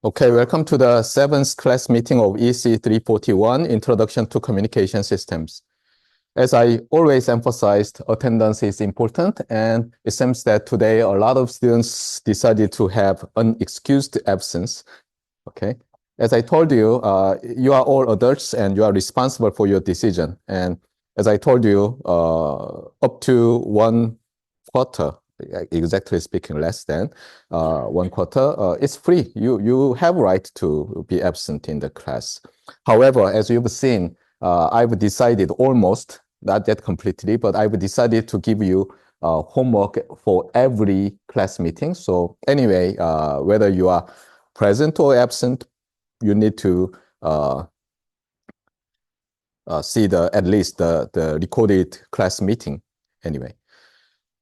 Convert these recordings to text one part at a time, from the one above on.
Okay, welcome to the 7th class meeting of EECE341, Introduction to Communication Systems. As I always emphasized, attendance is important, and it seems that today a lot of students decided to have unexcused absence. Okay, as I told you, you are all adults and you are responsible for your decision. And as I told you, up to 1/4, exactly speaking, less than 1/4, it's free. You have right to be absent in the class. However, as you've seen, I've decided almost, not yet completely, but I've decided to give you homework for every class meeting. So anyway, whether you are present or absent, you need to see at least the recorded class meeting anyway.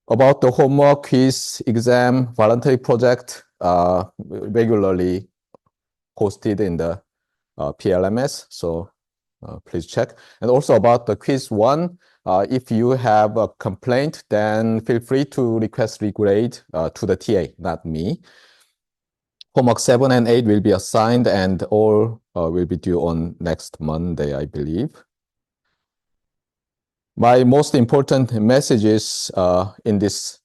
About the homework, quiz, exam, voluntary project, regularly posted in the PLMS, so please check. And also about the quiz 1, if you have a complaint, then feel free to request regrade to the TA, not me. Homework 7 and 8 will be assigned and all will be due on next Monday, I believe. My most important messages in this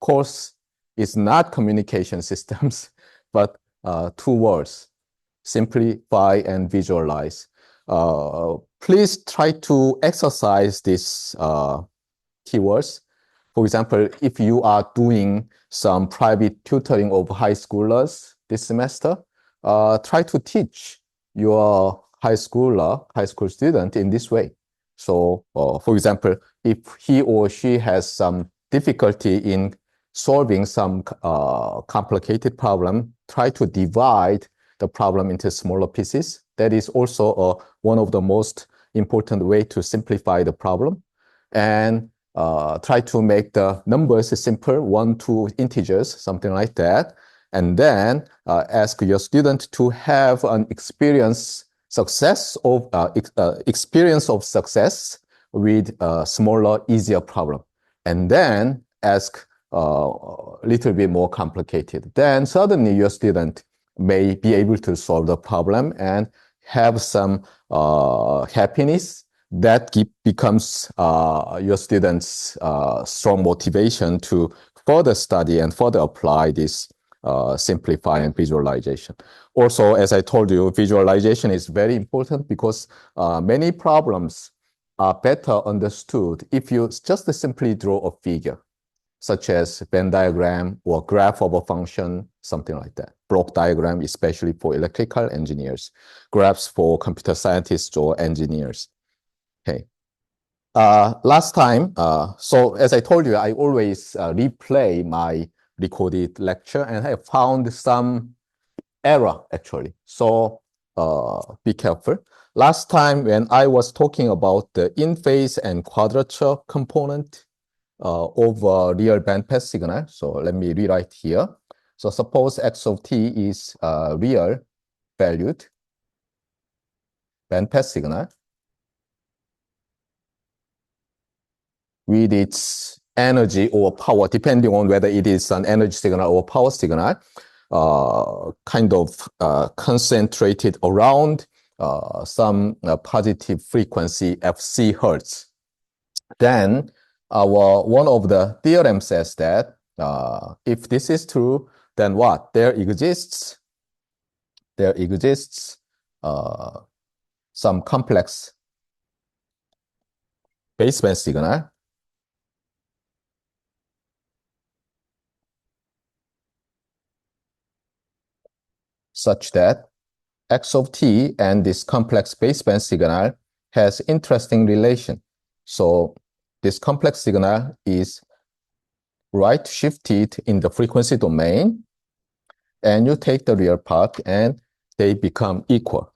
course is not communication systems, but 2 words: simplify and visualize. Please try to exercise these keywords. For example, if you are doing some private tutoring of high schoolers this semester, try to teach your high school student in this way. So, for example, if he or she has some difficulty in solving some complicated problem, try to divide the problem into smaller pieces. That is also one of the most important way to simplify the problem. And try to make the numbers simple, 1, 2 integers, something like that. And then ask your student to have an experience of success with a smaller, easier problem. And then ask a little bit more complicated. Then suddenly your student may be able to solve the problem and have some happiness. That becomes your students' strong motivation to further study and further apply this simplify and visualization. Also, as I told you, visualization is very important because many problems are better understood if you just simply draw a figure, such as Venn diagram or graph of a function, something like that. Block diagram, especially for electrical engineers. Graphs for computer scientists or engineers. Okay. Last time, so as I told you, I always replay my recorded lecture, and I found some error actually. So be careful. Last time when I was talking about the in-phase and quadrature component of a real bandpass signal, so let me rewrite here. So suppose x of t is real valued bandpass signal with its energy or power, depending on whether it is an energy signal or power signal, kind of concentrated around some positive frequency FC hertz. Then one of the theorem says that if this is true, then what? There exists some complex baseband signal such that x of t and this complex baseband signal has interesting relation. So this complex signal is right shifted in the frequency domain, and you take the real part and they become equal.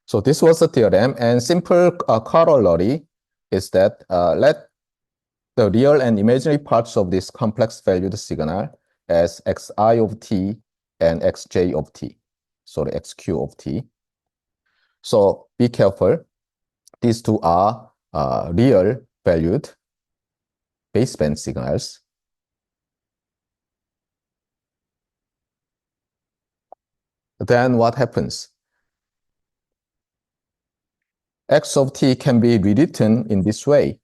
So this was the theorem, and simple corollary is that let the real and imaginary parts of this complex valued signal as xi of t and xj of t, sorry, xq of t. So be careful. These two are real valued baseband signals. then what happens? X of t can be rewritten in this way.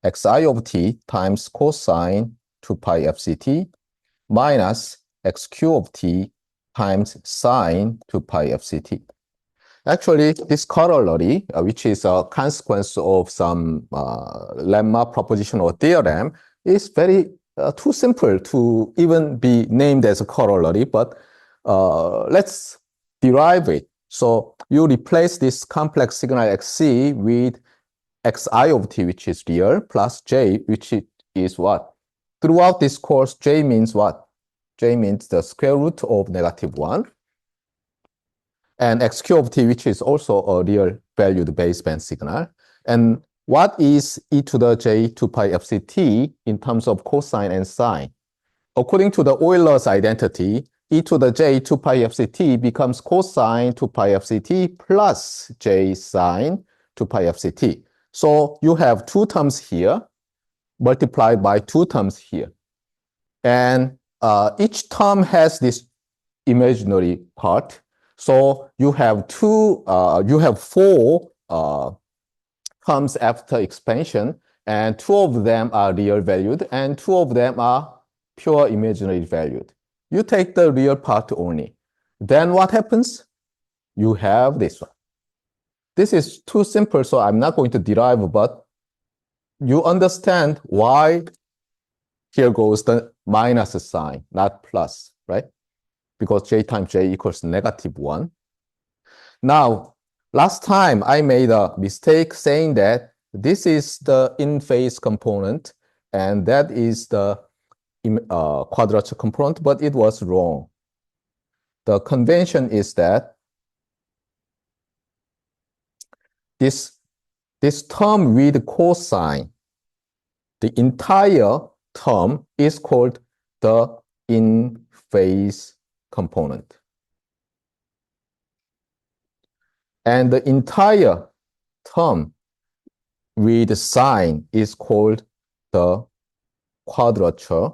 Xi of t times cosine 2 pi fct minus xq of t times sine 2 pi fct. Actually, this corollary, which is a consequence of some lemma proposition or theorem, is very too simple to even be named as a corollary, but let's derive it. So you replace this complex signal xc with xi of t, which is real, plus j, which is what? Throughout this course, j means what? J means the square root of -1. And xq of t, which is also a real valued baseband signal. And what is e to the j 2 pi fct in terms of cosine and sine? According to the Euler's identity, e to the j 2 pi fct becomes cosine 2 pi fct plus j sine 2 pi fct. So you have two terms here multiplied by two terms here. And each term has this imaginary part. So you have four terms after expansion, and two of them are real valued, and two of them are pure imaginary valued. You take the real part only. Then what happens? You have this one. This is too simple, so I'm not going to derive, but you understand why here goes the minus sign, not plus, right? Because j times j equals -1. Now, last time I made a mistake saying that this is the in-phase component and that is the quadrature component, but it was wrong. The convention is that this term with cosine, the entire term is called the in-phase component. And the entire term with sine is called the quadrature,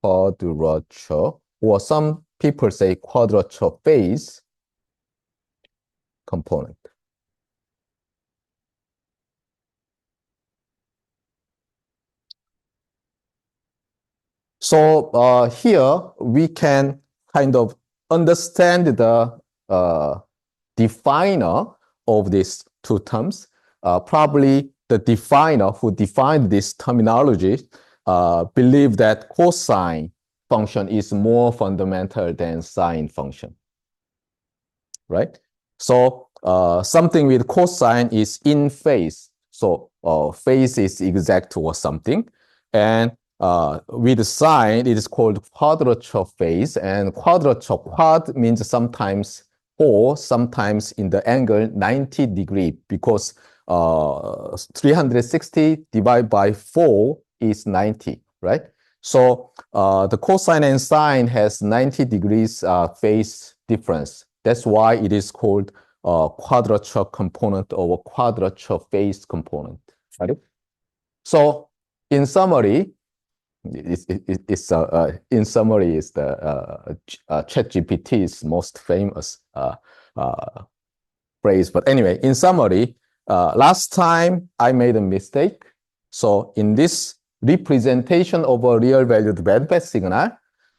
or some people say quadrature phase component. So here we can kind of understand the definer of these two terms. Probably the definer who defined this terminology believe that cosine function is more fundamental than sine function, right? So something with cosine is in phase. So phase is exact or something. And with sine, it is called quadrature phase. And quadrature, quad means sometimes 4, sometimes in the angle 90 degree, because 360 divided by 4 is 90, right? So the cosine and sine has 90 degrees phase difference. That's why it is called quadrature component or quadrature phase component. Right? So in summary, in summary is the ChatGPT's most famous phrase. But anyway, in summary, last time I made a mistake. So in this representation of a real valued bandpass signal,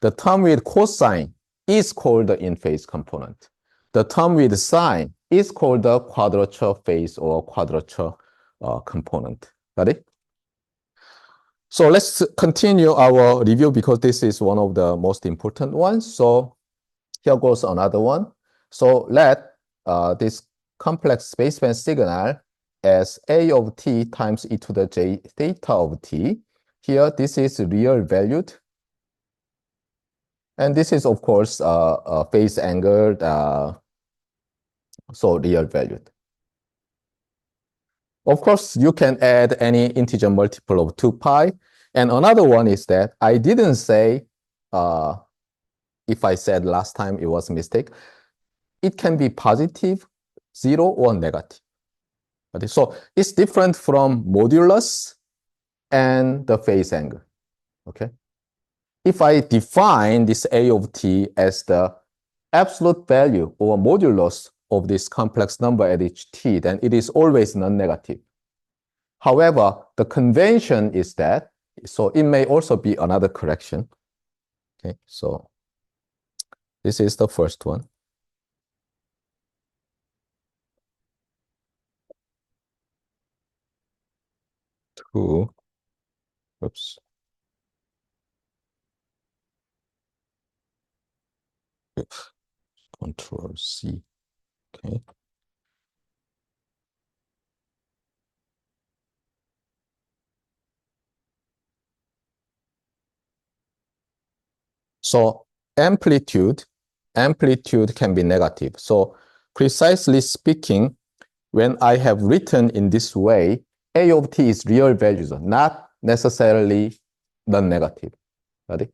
the term with cosine is called the in-phase component. The term with sine is called the quadrature phase or quadrature component. Got it? So let's continue our review because this is one of the most important ones. So here goes another one. So let this complex baseband signal as a of t times e to the j theta of t. Here, this is real valued. And this is, of course, phase angled, so real valued. Of course, you can add any integer multiple of 2 pi. And another one is that I didn't say, if I said last time it was a mistake, it can be positive, 0, or negative. Okay, so it's different from modulus and the phase angle. Okay. If I define this a of t as the absolute value or modulus of this complex number at each t, then it is always non-negative. However, the convention is that, so it may also be another correction. Okay, so this is the first one. Two, oops. Control C, okay. So amplitude can be negative. So precisely speaking, when I have written in this way, A of t is real values, not necessarily non-negative. Got it?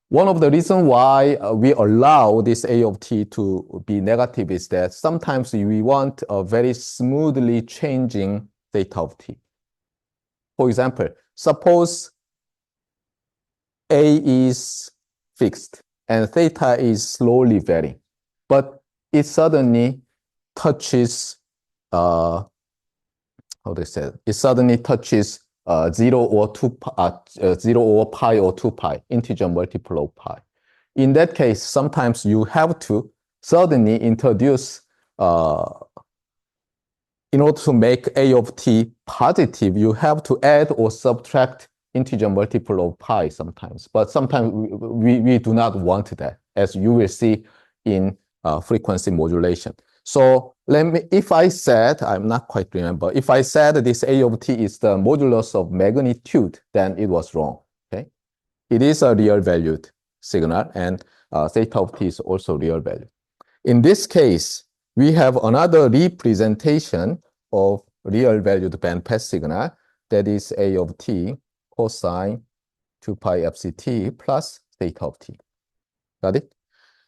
One of the reasons why we allow this A of t to be negative is that sometimes we want a very smoothly changing theta of t. For example, suppose A is fixed and theta is slowly varying, but it suddenly touches, how do you say it? It suddenly touches 0 or 0 or pi or 2 pi, integer multiple of pi. In that case, sometimes you have to suddenly introduce, in order to make A of t positive, you have to add or subtract integer multiple of pi sometimes. But sometimes we do not want that, as you will see in frequency modulation. So if I said, I'm not quite remember, if I said this A of t is the modulus of magnitude, then it was wrong, okay? It is a real valued signal, and theta of t is also real value. In this case, we have another representation of real valued bandpass signal, that is A of t cosine 2 pi fct plus theta of t. Got it?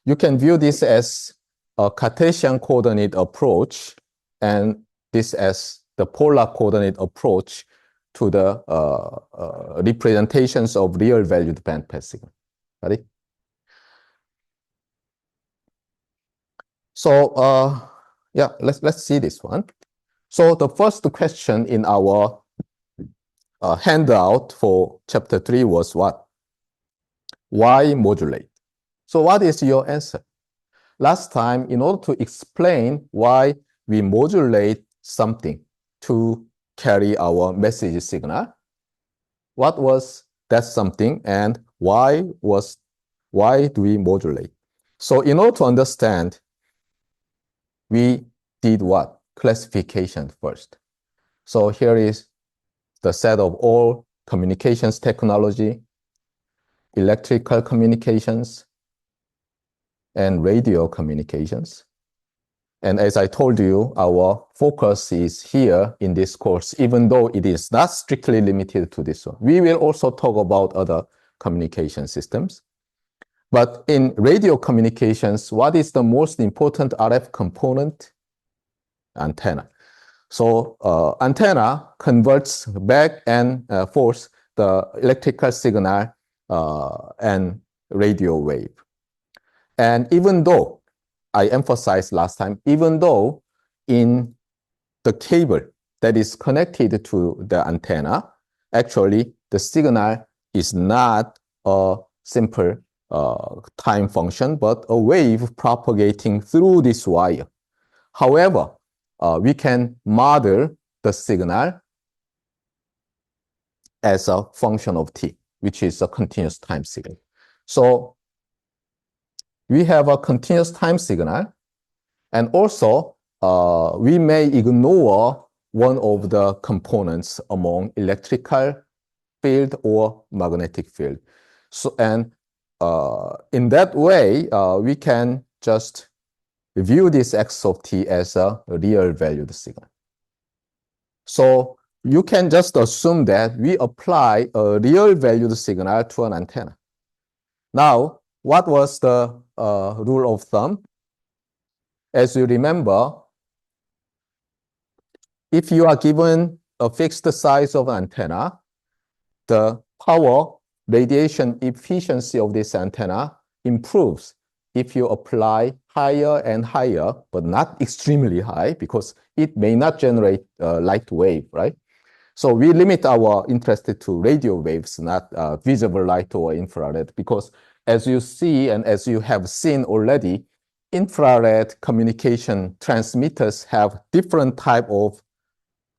You can view this as a Cartesian coordinate approach, and this as the polar coordinate approach to the representations of real valued bandpass signal. Got it? So yeah, let's see this one. So the first question in our handout for chapter 3 was what? Why modulate? So what is your answer? Last time, in order to explain why we modulate something to carry our message signal, what was that something and why do we modulate? So in order to understand, we did what? Classification first. So here is the set of all communications technology, electrical communications, and radio communications. And as I told you, our focus is here in this course, even though it is not strictly limited to this one. We will also talk about other communication systems. But in radio communications, what is the most important RF component? Antenna. So antenna converts back and forth the electrical signal and radio wave. And even though, I emphasized last time, even though in the cable that is connected to the antenna, actually the signal is not a simple time function, but a wave propagating through this wire. However, we can model the signal as a function of t, which is a continuous time signal. So we have a continuous time signal, and also we may ignore one of the components among electrical field or magnetic field. So, and in that way, we can just view this x of t as a real valued signal. So you can just assume that we apply a real valued signal to an antenna. Now, what was the rule of thumb? As you remember, if you are given a fixed size of antenna, the power radiation efficiency of this antenna improves if you apply higher and higher, but not extremely high, because it may not generate light wave, right? So we limit our interest to radio waves, not visible light or infrared, because as you see and as you have seen already, infrared communication transmitters have different type of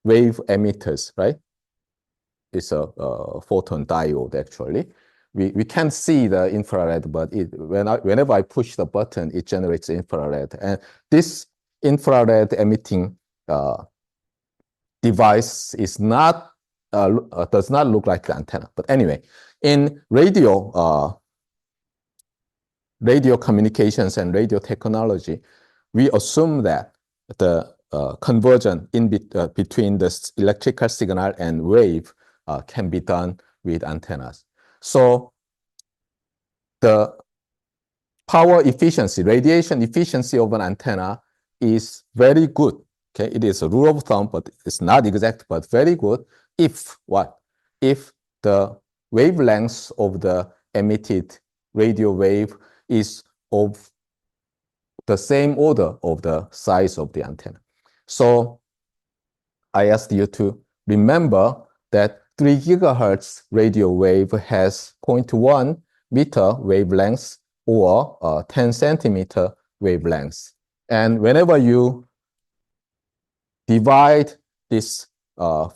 wave emitters, right? It's a photon diode, actually. We can't see the infrared, but whenever I push the button, it generates infrared. And this infrared emitting device is not does not look like the antenna. But anyway, in radio communications and radio technology, we assume that the conversion between the electrical signal and wave can be done with antennas. So the power efficiency, radiation efficiency of an antenna is very good. Okay, it is a rule of thumb, but it's not exact, but very good if what? If the wavelength of the emitted radio wave is of the same order of the size of the antenna. So I asked you to remember that 3 gigahertz radio wave has 0.1 meter wavelength or 10 centimeter wavelength. And whenever you divide this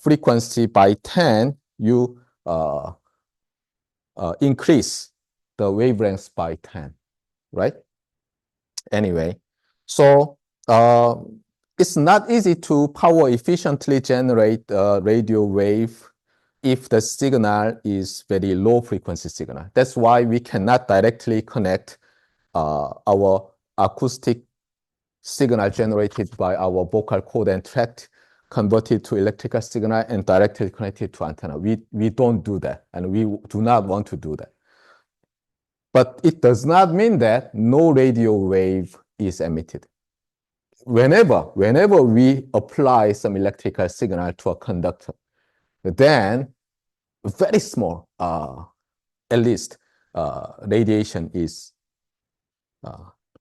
frequency by 10, you increase the wavelength by 10, right? Anyway, so it's not easy to power efficiently generate a radio wave if the signal is very low frequency signal. That's why we cannot directly connect our acoustic signal generated by our vocal cord and tract converted to electrical signal and directly connected to antenna. We don't do that, and we do not want to do that. But it does not mean that no radio wave is emitted. Whenever we apply some electrical signal to a conductor, then very small, at least, radiation is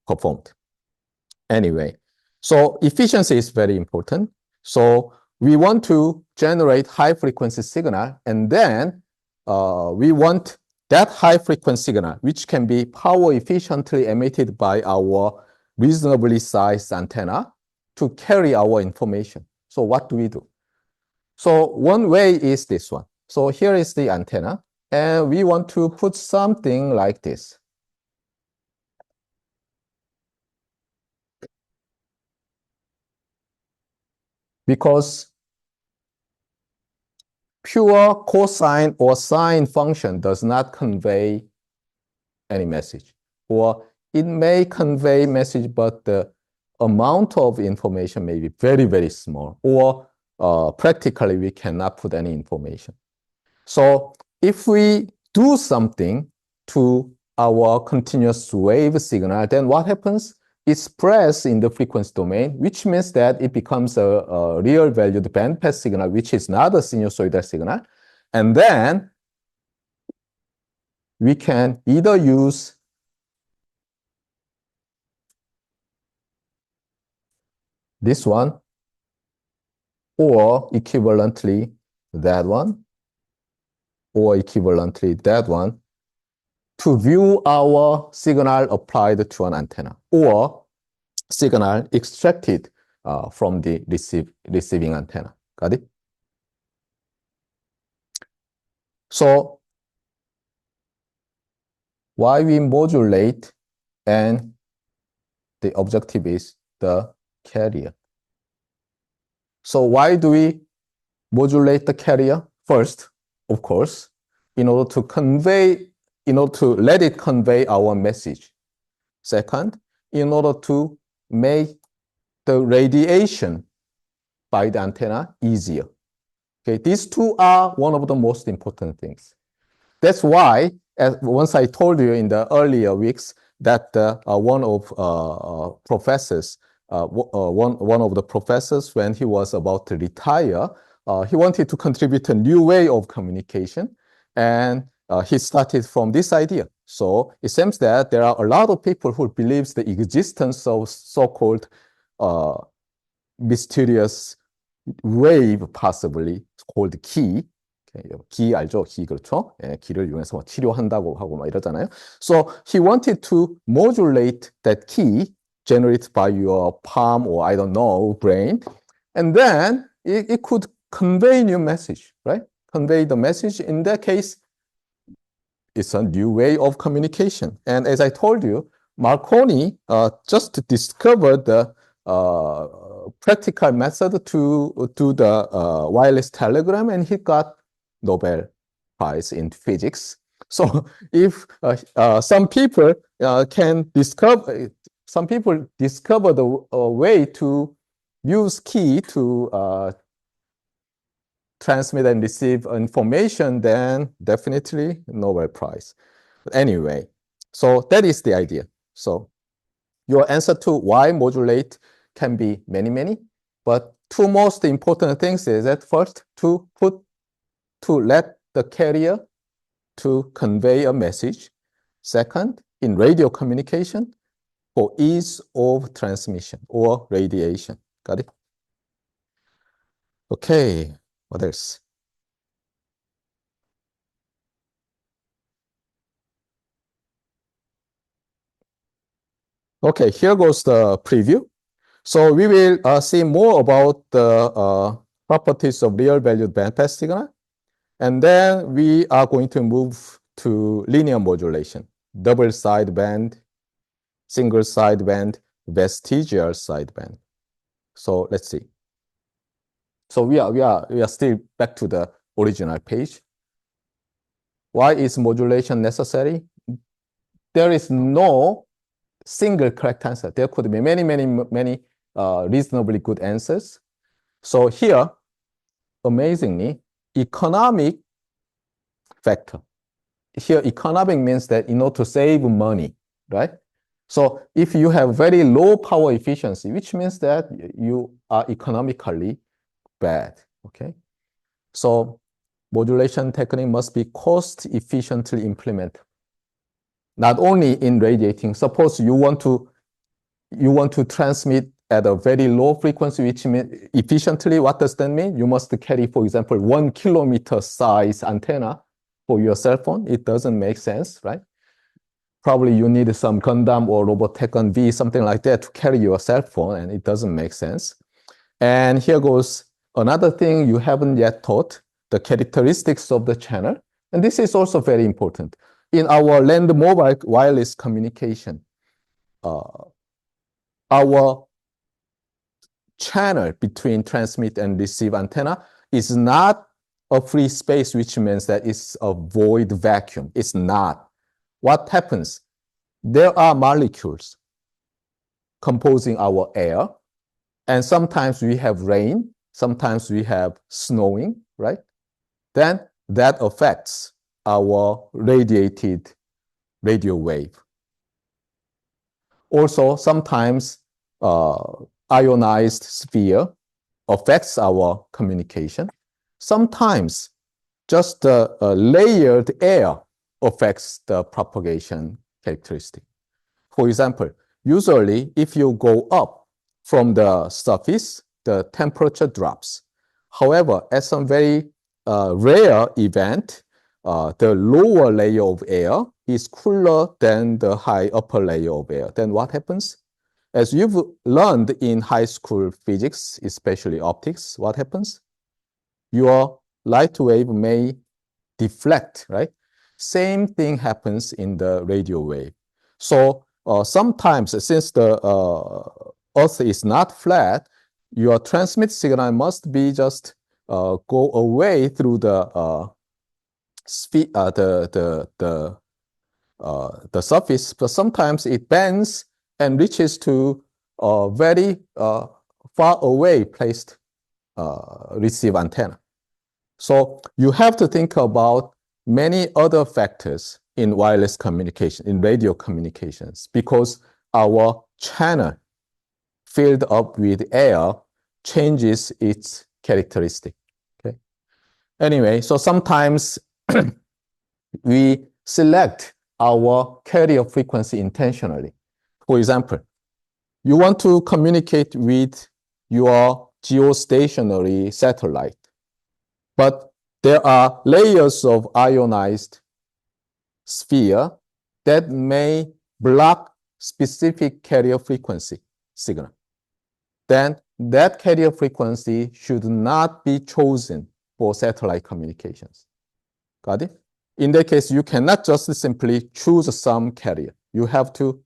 performed. Anyway, so efficiency is very important. So we want to generate high frequency signal, and then we want that high frequency signal, which can be power efficiently emitted by our reasonably sized antenna, to carry our information. So what do we do? So one way is this one. So here is the antenna, and we want to put something like this. Because pure cosine or sine function does not convey any message, or it may convey message, but the amount of information may be very, very small, or practically we cannot put any information. So if we do something to our continuous wave signal, then what happens? It spreads in the frequency domain, which means that it becomes a real valued bandpass signal, which is not a sinusoidal signal. And then we can either use this one or equivalently that one, or equivalently that one, to view our signal applied to an antenna or signal extracted from the receiving antenna. Got it? So why we modulate, and the objective is the carrier. So why do we modulate the carrier? First, of course, in order to let it convey our message. Second, in order to make the radiation by the antenna easier. Okay, these two are one of the most important things. That's why, once I told you in the earlier weeks that one of the professors, when he was about to retire, he wanted to contribute a new way of communication, and he started from this idea. So it seems that there are a lot of people who believes the existence of so-called mysterious wave, possibly called key. 기 알죠? 기 그렇죠? 예, 기를 이용해서 뭐 치료한다고 하고 막 이러잖아요. So he wanted to modulate that key generated by your palm or I don't know brain, and then it could convey new message, right? Convey the message. In that case, it's a new way of communication. And as I told you, Marconi just discovered the practical method to do the wireless telegram, and he got Nobel Prize in physics. So if some people discover the way to use key to transmit and receive information, then definitely Nobel Prize. But anyway, so that is the idea. So your answer to why modulate can be many, but two most important things is that first, to let the carrier to convey a message. Second, in radio communication, for ease of transmission or radiation. Got it? Okay, what else? Okay, here goes the preview. So we will see more about the properties of real-valued bandpass signal. And then we are going to move to linear modulation, double-sideband, single-sideband, vestigial sideband. So let's see. So we are still back to the original page. Why is modulation necessary? There is no single correct answer. There could be many reasonably good answers. So here, amazingly, economic factor. Here, economic means that in order to save money, right? So if you have very low power efficiency, which means that you are economically bad, okay? So modulation technique must be cost efficiently implemented. Not only in radiating, suppose you want to transmit at a very low frequency, which means efficiently, what does that mean? You must carry, for example, 1 kilometer size antenna for your cell phone. It doesn't make sense, right? Probably you need some Gundam or Robotech V, something like that to carry your cell phone, and it doesn't make sense. And here goes another thing you haven't yet taught, the characteristics of the channel. And this is also very important. In our land mobile wireless communication, our channel between transmit and receive antenna is not a free space, which means that it's a void vacuum. It's not. What happens? There are molecules composing our air, and sometimes we have rain, sometimes we have snowing, right? Then that affects our radiated radio wave. Also, sometimes ionized sphere affects our communication. Sometimes just the layered air affects the propagation characteristic. For example, usually if you go up from the surface, the temperature drops. However, at some very rare event, the lower layer of air is cooler than the high upper layer of air. Then what happens? As you've learned in high school physics, especially optics, what happens? Your light wave may deflect, right? Same thing happens in the radio wave. So sometimes, since the Earth is not flat, your transmit signal must be just go away through the surface, but sometimes it bends and reaches to very far away placed receive antenna. So you have to think about many other factors in wireless communication, in radio communications, because our channel filled up with air changes its characteristic. Okay. Anyway, so sometimes we select our carrier frequency intentionally. For example, you want to communicate with your geostationary satellite, but there are layers of ionized sphere that may block specific carrier frequency signal. Then that carrier frequency should not be chosen for satellite communications. Got it? In that case, you cannot just simply choose some carrier. You have to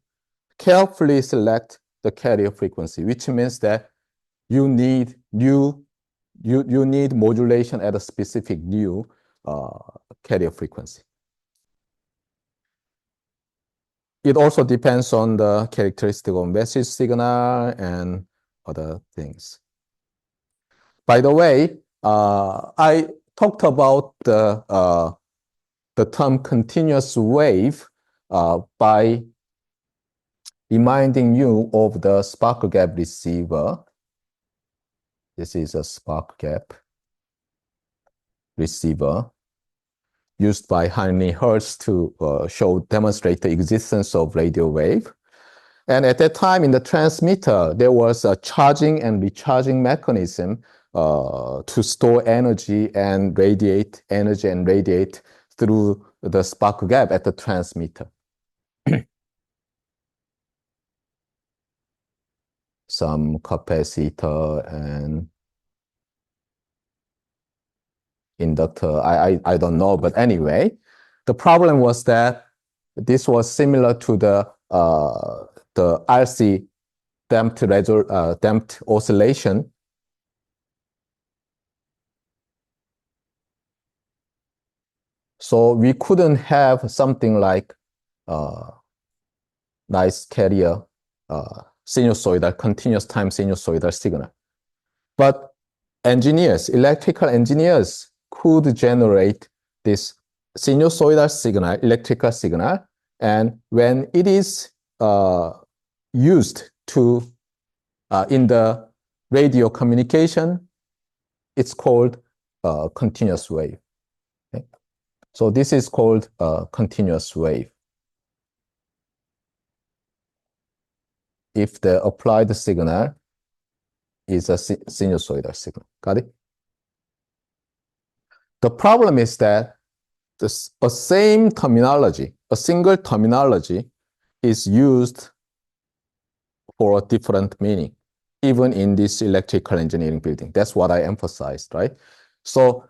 carefully select the carrier frequency, which means that you need modulation at a specific new carrier frequency. It also depends on the characteristic of message signal and other things. By the way, I talked about the term continuous wave by reminding you of the spark gap receiver. This is a spark gap receiver used by Heinrich Hertz to demonstrate the existence of radio wave. And at that time in the transmitter, there was a charging and recharging mechanism to store energy and radiate through the spark gap at the transmitter. Some capacitor and inductor, I don't know, but anyway, the problem was that this was similar to the RC damped oscillation. So we couldn't have something like nice carrier sinusoidal, continuous time sinusoidal signal. But engineers, electrical engineers could generate this sinusoidal signal, electrical signal, and when it is used to in the radio communication, it's called continuous wave. Okay? So this is called continuous wave. If the applied signal is a sinusoidal signal. Got it? The problem is that a same terminology, a single terminology is used for a different meaning, even in this electrical engineering building. That's what I emphasized, right? So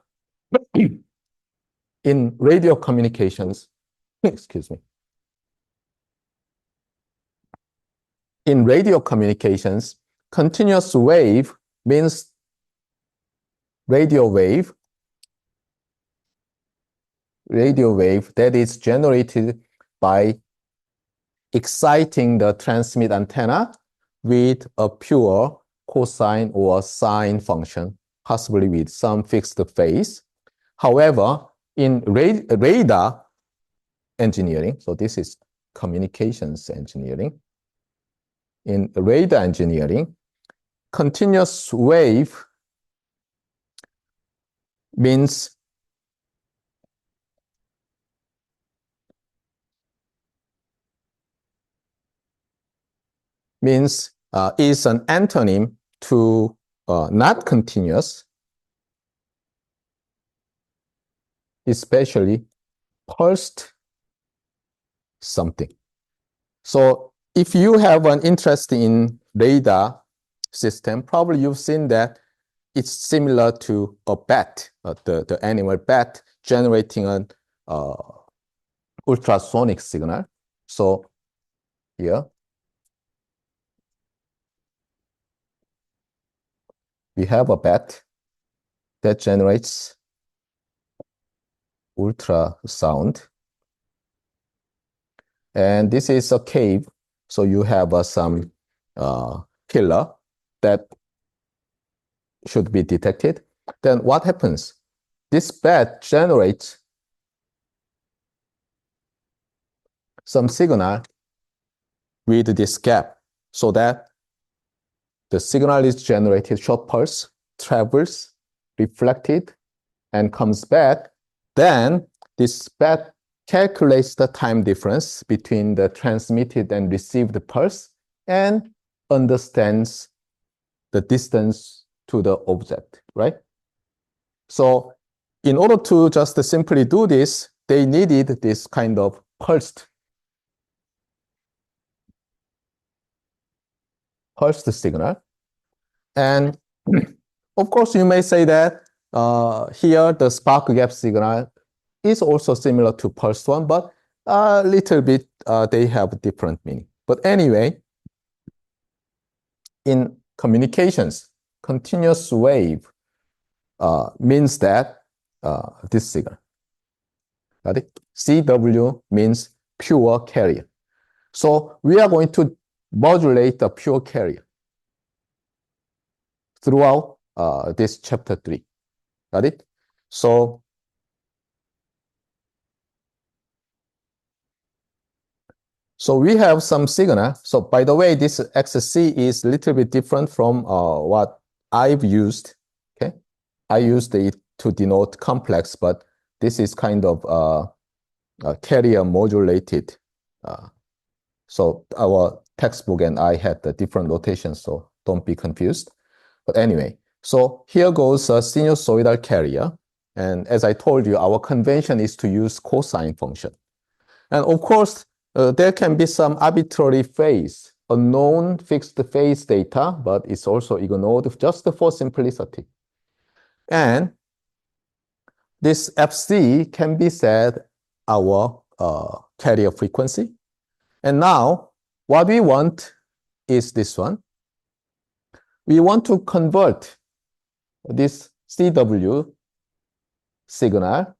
in radio communications, excuse me. In radio communications, continuous wave means radio wave that is generated by exciting the transmit antenna with a pure cosine or sine function, possibly with some fixed phase. However, in radar engineering, so this is communications engineering, in radar engineering, continuous wave means is an antonym to not continuous, especially pulsed something. So if you have an interest in radar system, probably you've seen that it's similar to a bat, the animal bat generating an ultrasonic signal. So here we have a bat that generates ultrasound. And this is a cave. So you have some pillar that should be detected. Then what happens? This bat generates some signal with this gap so that the signal is generated, short pulse, travels, reflected, and comes back. Then this bat calculates the time difference between the transmitted and received pulse and understands the distance to the object, right? So in order to just simply do this, they needed this kind of pulsed signal. And of course, you may say that here the spark gap signal is also similar to pulsed one, but a little bit they have different meaning. But anyway, in communications, continuous wave means that this signal. Got it? CW means pure carrier. So we are going to modulate the pure carrier throughout this chapter 3. Got it? So we have some signal. So by the way, this XC is a little bit different from what I've used. Okay, I used it to denote complex, but this is kind of carrier modulated. So our textbook and I had the different notations, so don't be confused. But anyway, so here goes a sinusoidal carrier. And as I told you, our convention is to use cosine function. And of course, there can be some arbitrary phase, unknown fixed phase data, but it's also ignored just for simplicity. And this FC can be said our carrier frequency. And now what we want is this one. We want to convert this CW signal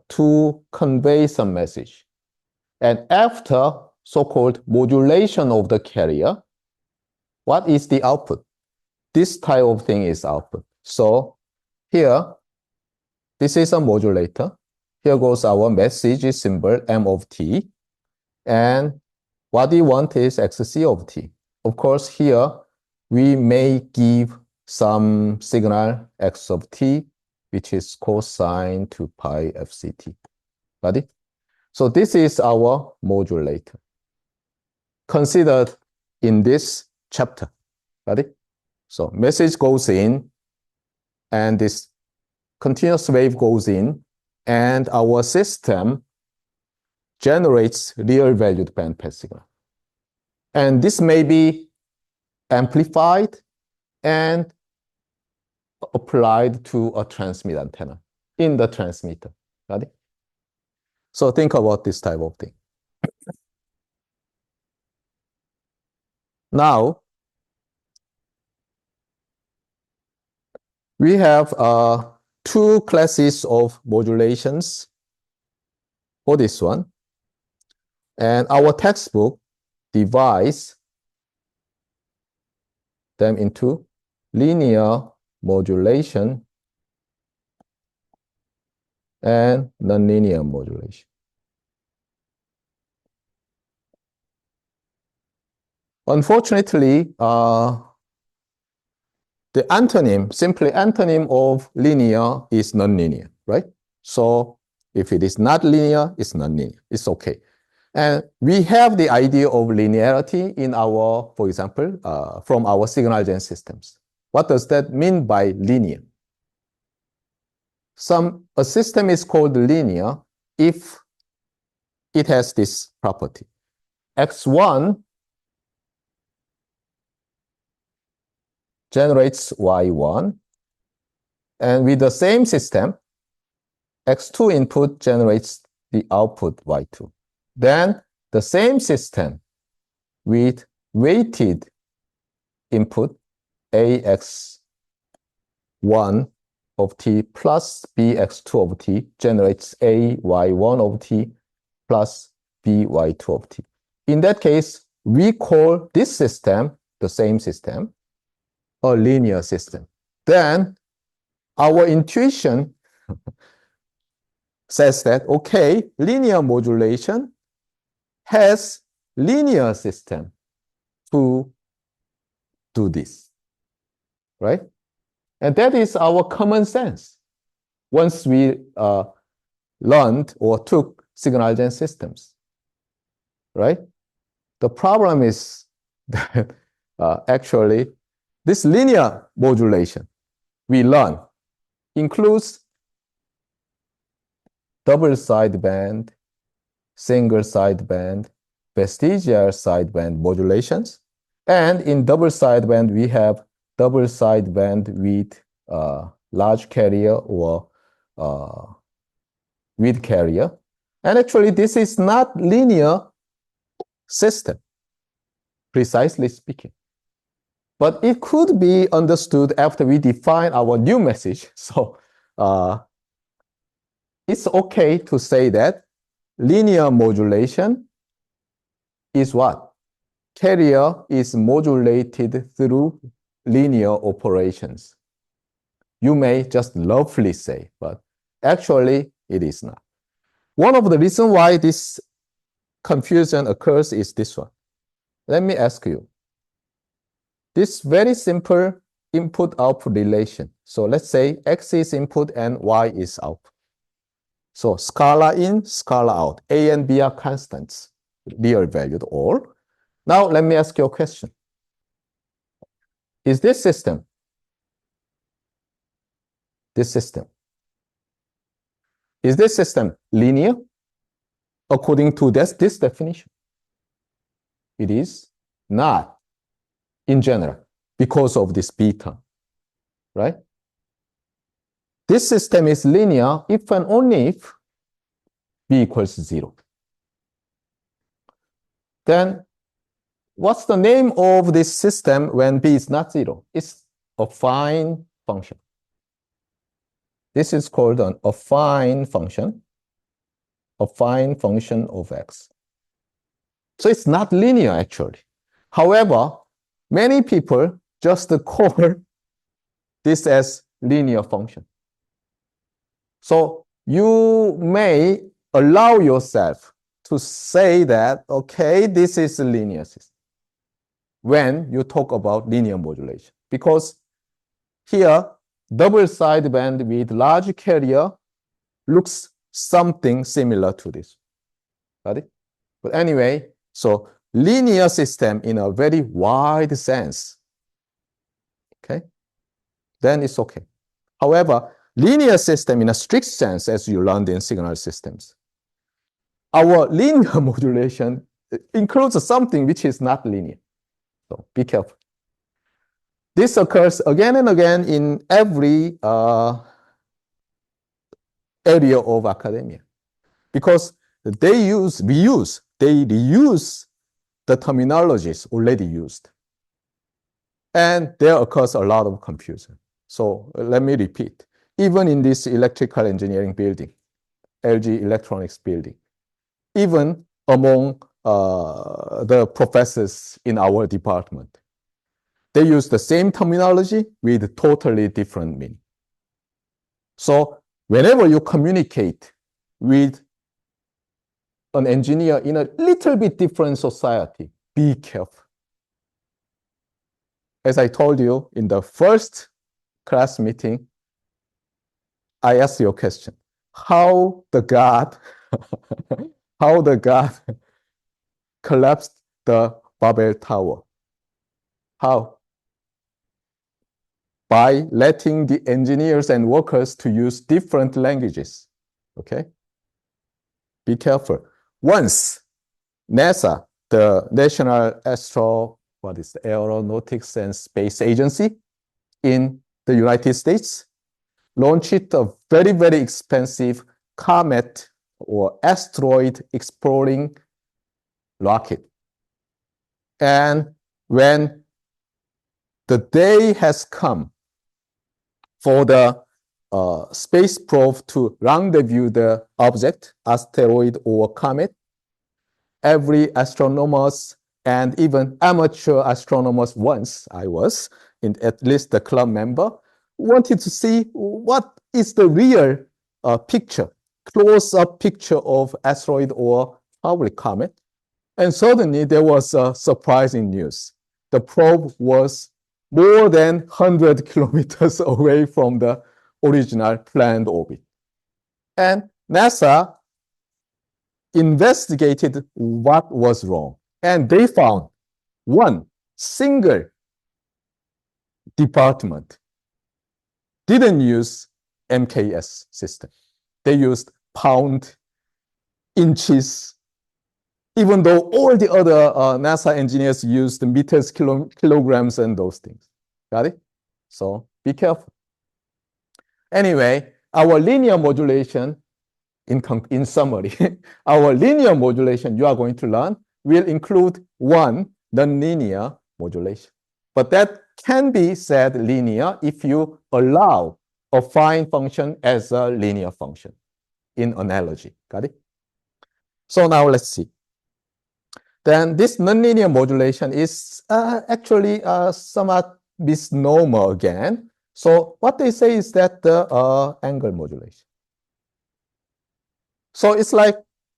to convey some message. And after so-called modulation of the carrier, what is the output? This type of thing is output. So here, this is a modulator. Here goes our message symbol M of t. And what we want is XC of t. Of course, here we may give some signal X of t, which is cosine 2 pi FCT. Got it? So this is our modulator considered in this chapter. Got it? So message goes in, and this continuous wave goes in, and our system generates real valued bandpass signal. And this may be amplified and applied to a transmit antenna in the transmitter. Got it? So think about this type of thing. Now, we have two classes of modulations for this one. And our textbook divides them into linear modulation and nonlinear modulation. Unfortunately, the antonym, simply antonym of linear is nonlinear, right? So if it is not linear, it's nonlinear. It's okay. And we have the idea of linearity in our, for example, from our signal gen systems. What does that mean by linear? A system is called linear if it has this property. X1 generates Y1, and with the same system, X2 input generates the output Y2. Then the same system with weighted input AX1 of t plus BX2 of t generates AY1 of t plus BY2 of t. In that case, we call this system, the same system, a linear system. Then our intuition says that, okay, linear modulation has linear system to do this, right? And that is our common sense. Once we learned or took signal gen systems, right? The problem is that actually this linear modulation we learn includes double sideband, single sideband, vestigial sideband modulations. And in double sideband, we have double sideband with large carrier or with carrier. And actually, this is not linear system, precisely speaking. But it could be understood after we define our new message. So it's okay to say that linear modulation is what? Carrier is modulated through linear operations. You may just roughly say, but actually it is not. One of the reasons why this confusion occurs is this one. Let me ask you. This very simple input-output relation. So let's say X is input and Y is output. So scalar in, scalar out. A and B are constants, real valued all. Now let me ask you a question. Is this system, is this system linear according to this definition? It is not in general because of this beta, right? This system is linear if and only if B equals 0. Then what's the name of this system when B is not 0? It's a affine function. This is called an affine function of X. So it's not linear actually. However, many people just call this as linear function. So you may allow yourself to say that, okay, this is a linear system when you talk about linear modulation. Because here, double sideband with large carrier looks something similar to this. Got it? But anyway, so linear system in a very wide sense, okay, then it's okay. However, linear system in a strict sense, as you learned in signal systems, our linear modulation includes something which is not linear. So be careful. This occurs again and again in every area of academia, because they reuse the terminologies already used. And there occurs a lot of confusion. So let me repeat. Even in this electrical engineering building, LG Electronics building, even among the professors in our department, they use the same terminology with totally different meaning. So whenever you communicate with an engineer in a little bit different society, be careful. As I told you in the first class meeting, I asked you a question. How the God collapsed the Babel Tower? How? By letting the engineers and workers to use different languages. Okay? Be careful. Once NASA, the National Aeronautics and Space Agency in the United States, launched a very, very expensive comet or asteroid exploring rocket. And when the day has come for the space probe to rendezvous the object, asteroid or comet, every astronomers and even amateur astronomers, once I was, at least the club member, wanted to see what is the real picture, close-up picture of asteroid or probably comet. And suddenly there was a surprising news. The probe was more than 100 kilometers away from the original planned orbit. And NASA investigated what was wrong. And they found one single department didn't use MKS system. They used pound, inches, even though all the other NASA engineers used meters, kilograms, and those things. Got it? So be careful. Anyway, our linear modulation, in summary, our linear modulation you are going to learn will include one nonlinear modulation. But that can be said linear if you allow a affine function as a linear function in analogy. Got it? So now let's see. Then this nonlinear modulation is actually somewhat misnomer again. So what they say is that the angle modulation. So it's like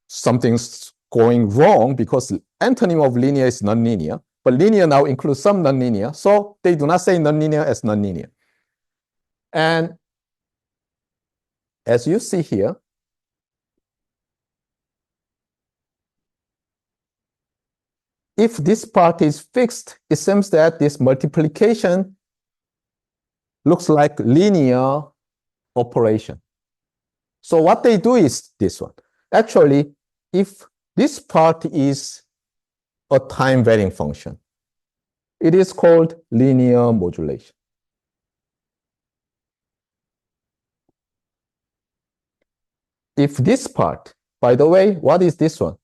something's going wrong because antonym of linear is nonlinear, but linear now includes some nonlinear. So they do not say nonlinear as nonlinear. And as you see here, if this part is fixed, it seems that this multiplication looks like linear operation. So what they do is this one. Actually, if this part is a time-varying function, it is called linear modulation. If this part, by the way, what is this one?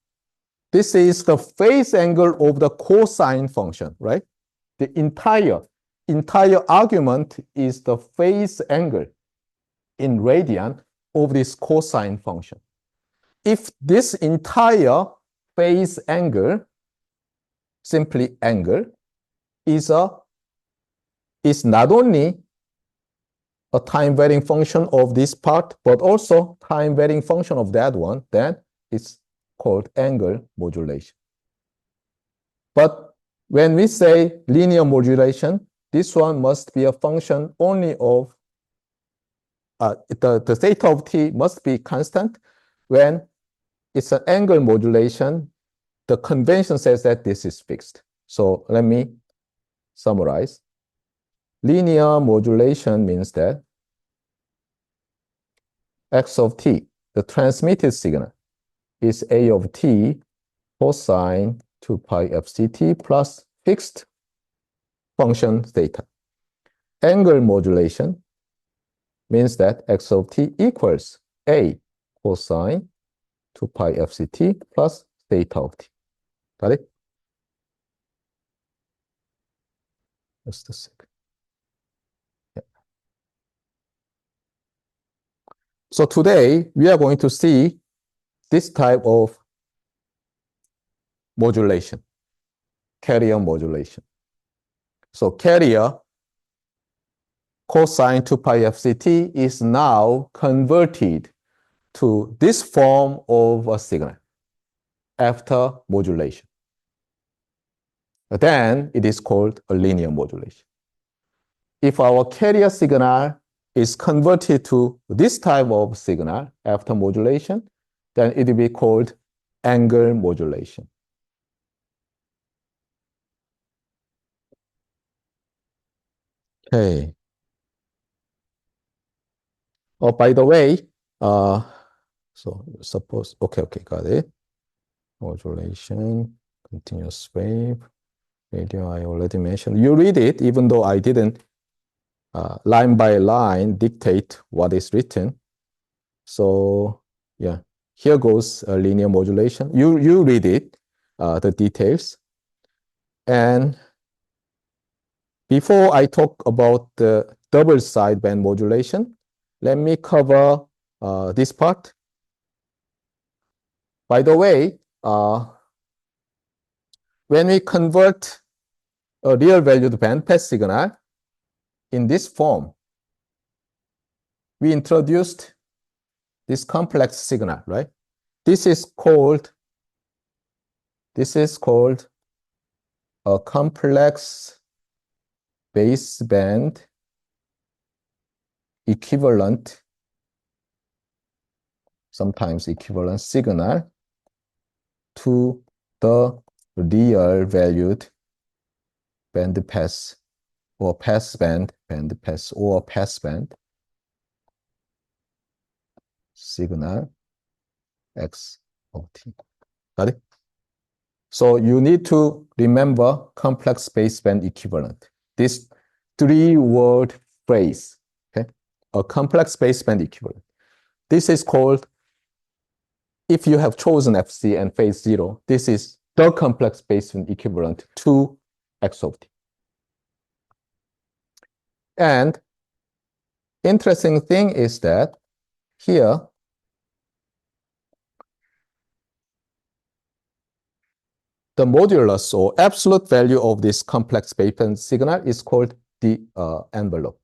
This is the phase angle of the cosine function, right? The entire argument is the phase angle in radian of this cosine function. If this entire phase angle, simply angle, is not only a time-varying function of this part, but also time-varying function of that one, then it's called angle modulation. But when we say linear modulation, this one must be a function only of the theta of t must be constant. When it's an angle modulation, the convention says that this is fixed. So let me summarize. Linear modulation means that x of t, the transmitted signal, is a of t cosine 2 pi fct plus fixed function theta. Angle modulation means that x of t equals a cosine 2 pi fct plus theta of t. Got it? Just a second. Yeah. So today we are going to see this type of modulation, carrier modulation. So carrier cosine 2 pi fct is now converted to this form of a signal after modulation. Then it is called a linear modulation. If our carrier signal is converted to this type of signal after modulation, then it will be called angle modulation. Okay. Oh, by the way, so suppose, okay, got it. Modulation, continuous wave, radio, I already mentioned. You read it, even though I didn't line by line dictate what is written. So yeah, here goes linear modulation. You read it, the details. And before I talk about the double sideband modulation, let me cover this part. By the way, when we convert a real valued bandpass signal in this form, we introduced this complex signal, right? This is called a complex baseband equivalent, sometimes equivalent signal to the real valued bandpass or passband, bandpass or passband signal x of t. Got it? So you need to remember complex baseband equivalent. This 3-word phrase, okay? A complex baseband equivalent. This is called, if you have chosen FC and phase 0, this is the complex baseband equivalent to x of t. And interesting thing is that here, the modulus or absolute value of this complex baseband signal is called the envelope.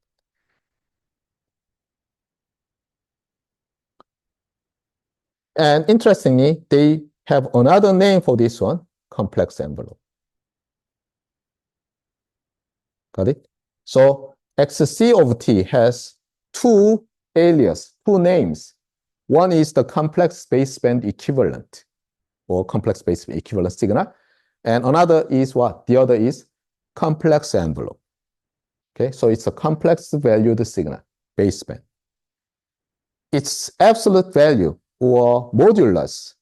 And interestingly, they have another name for this one, complex envelope. Got it? So xc of t has two alias, two names. One is the complex baseband equivalent or complex baseband equivalent signal. And another is what? The other is complex envelope. Okay, so it's a complex valued signal, baseband. Its absolute value or modulus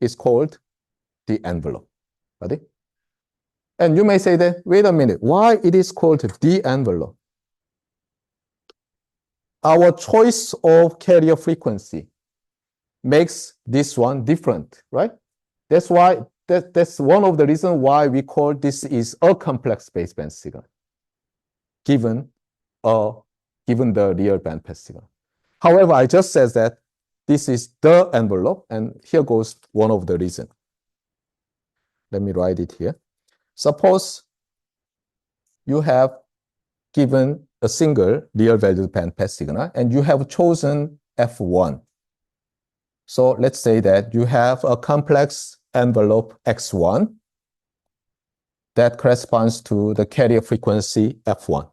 is called the envelope. Got it? And you may say that, wait a minute, why it is called the envelope? Our choice of carrier frequency makes this one different, right? That's why that's one of the reasons why we call this is a complex baseband signal, given the real bandpass signal. However, I just said that this is the envelope, and here goes one of the reasons. Let me write it here. Suppose you have given a single real valued bandpass signal, and you have chosen F1. So let's say that you have a complex envelope X1 that corresponds to the carrier frequency F1.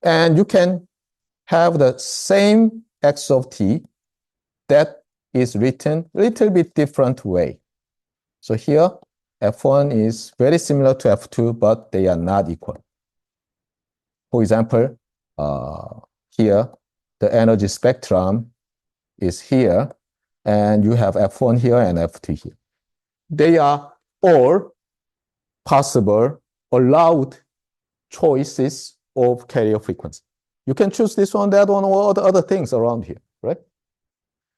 And you can have the same x of t that is written a little bit different way. So here, F1 is very similar to F2, but they are not equal. For example, here, the energy spectrum is here, and you have F1 here and F2 here. They are all possible, allowed choices of carrier frequency. You can choose this one, that one, or the other things around here, right?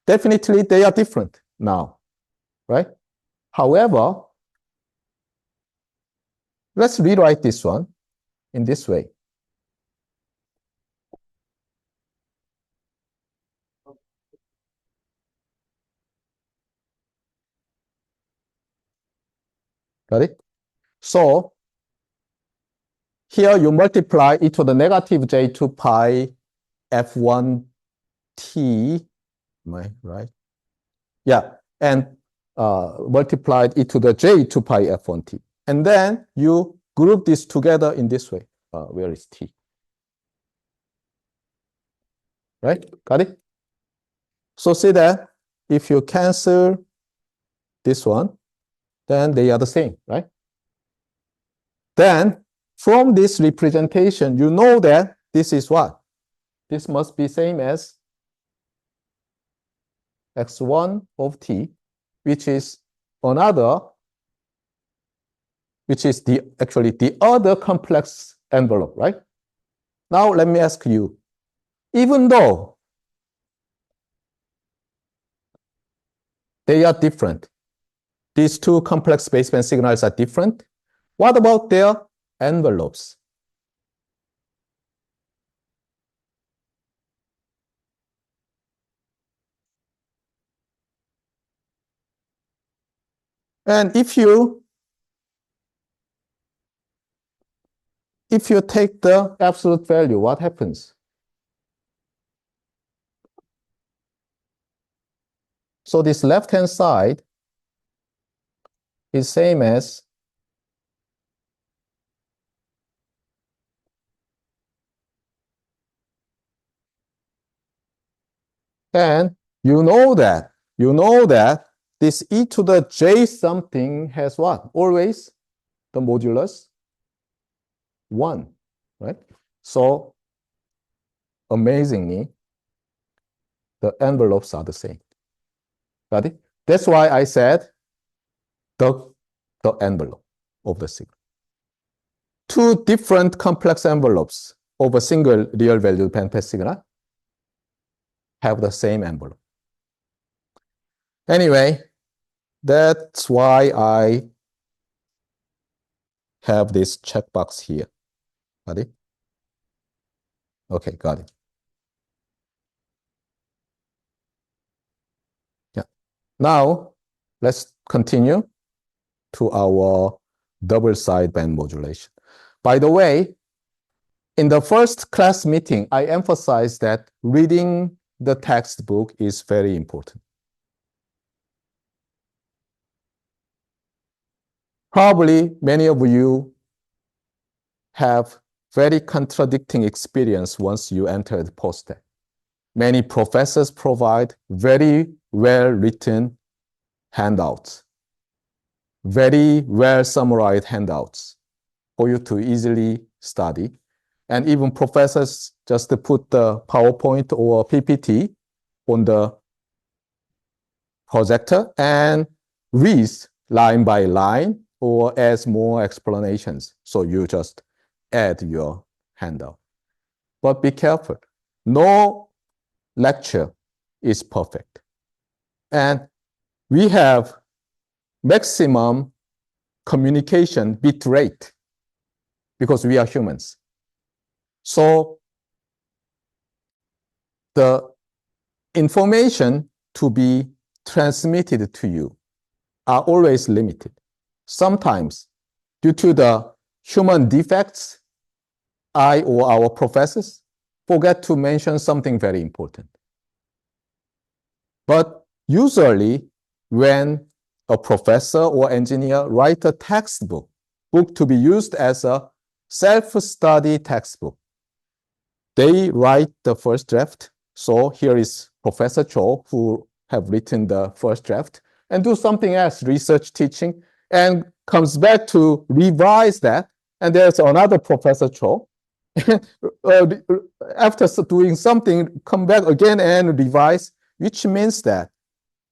Definitely, they are different now, right? However, let's rewrite this one in this way. Got it? So here you multiply e to the negative j2 pi f1t. Am I right? Yeah, and multiplied e to the j2 pi f1t. And then you group this together in this way. Where is t? Right? Got it? So see that if you cancel this one, then they are the same, right? Then from this representation, you know that this is what? This must be same as x1 of t, which is another, which is actually the other complex envelope, right? Now let me ask you, even though they are different, these two complex baseband signals are different, what about their envelopes? And if you take the absolute value, what happens? So this left-hand side is same as and you know that this e to the j something has what? Always the modulus 1, right? So amazingly, the envelopes are the same. Got it? That's why I said the envelope of the signal. Two different complex envelopes of a single real valued bandpass signal have the same envelope. Anyway, that's why I have this checkbox here. Got it? Okay, got it. Yeah. Now, let's continue to our double sideband modulation. By the way, in the first class meeting, I emphasized that reading the textbook is very important. Probably many of you have very contradicting experience once you entered post-tech. Many professors provide very well-written handouts, very well summarized handouts for you to easily study. And even professors just put the PowerPoint or PPT on the projector and read line by line or adds more explanations. So you just add your handout. But be careful. No lecture is perfect. And we have maximum communication bit rate because we are humans. So the information to be transmitted to you are always limited. Sometimes, due to the human defects, I or our professors forget to mention something very important. But usually, when a professor or engineer write a textbook, book to be used as a self-study textbook, they write the first draft. So here is Professor Cho, who have written the first draft, and do something else, research, teaching, and comes back to revise that. And there's another Professor Cho. After doing something, come back again and revise, which means that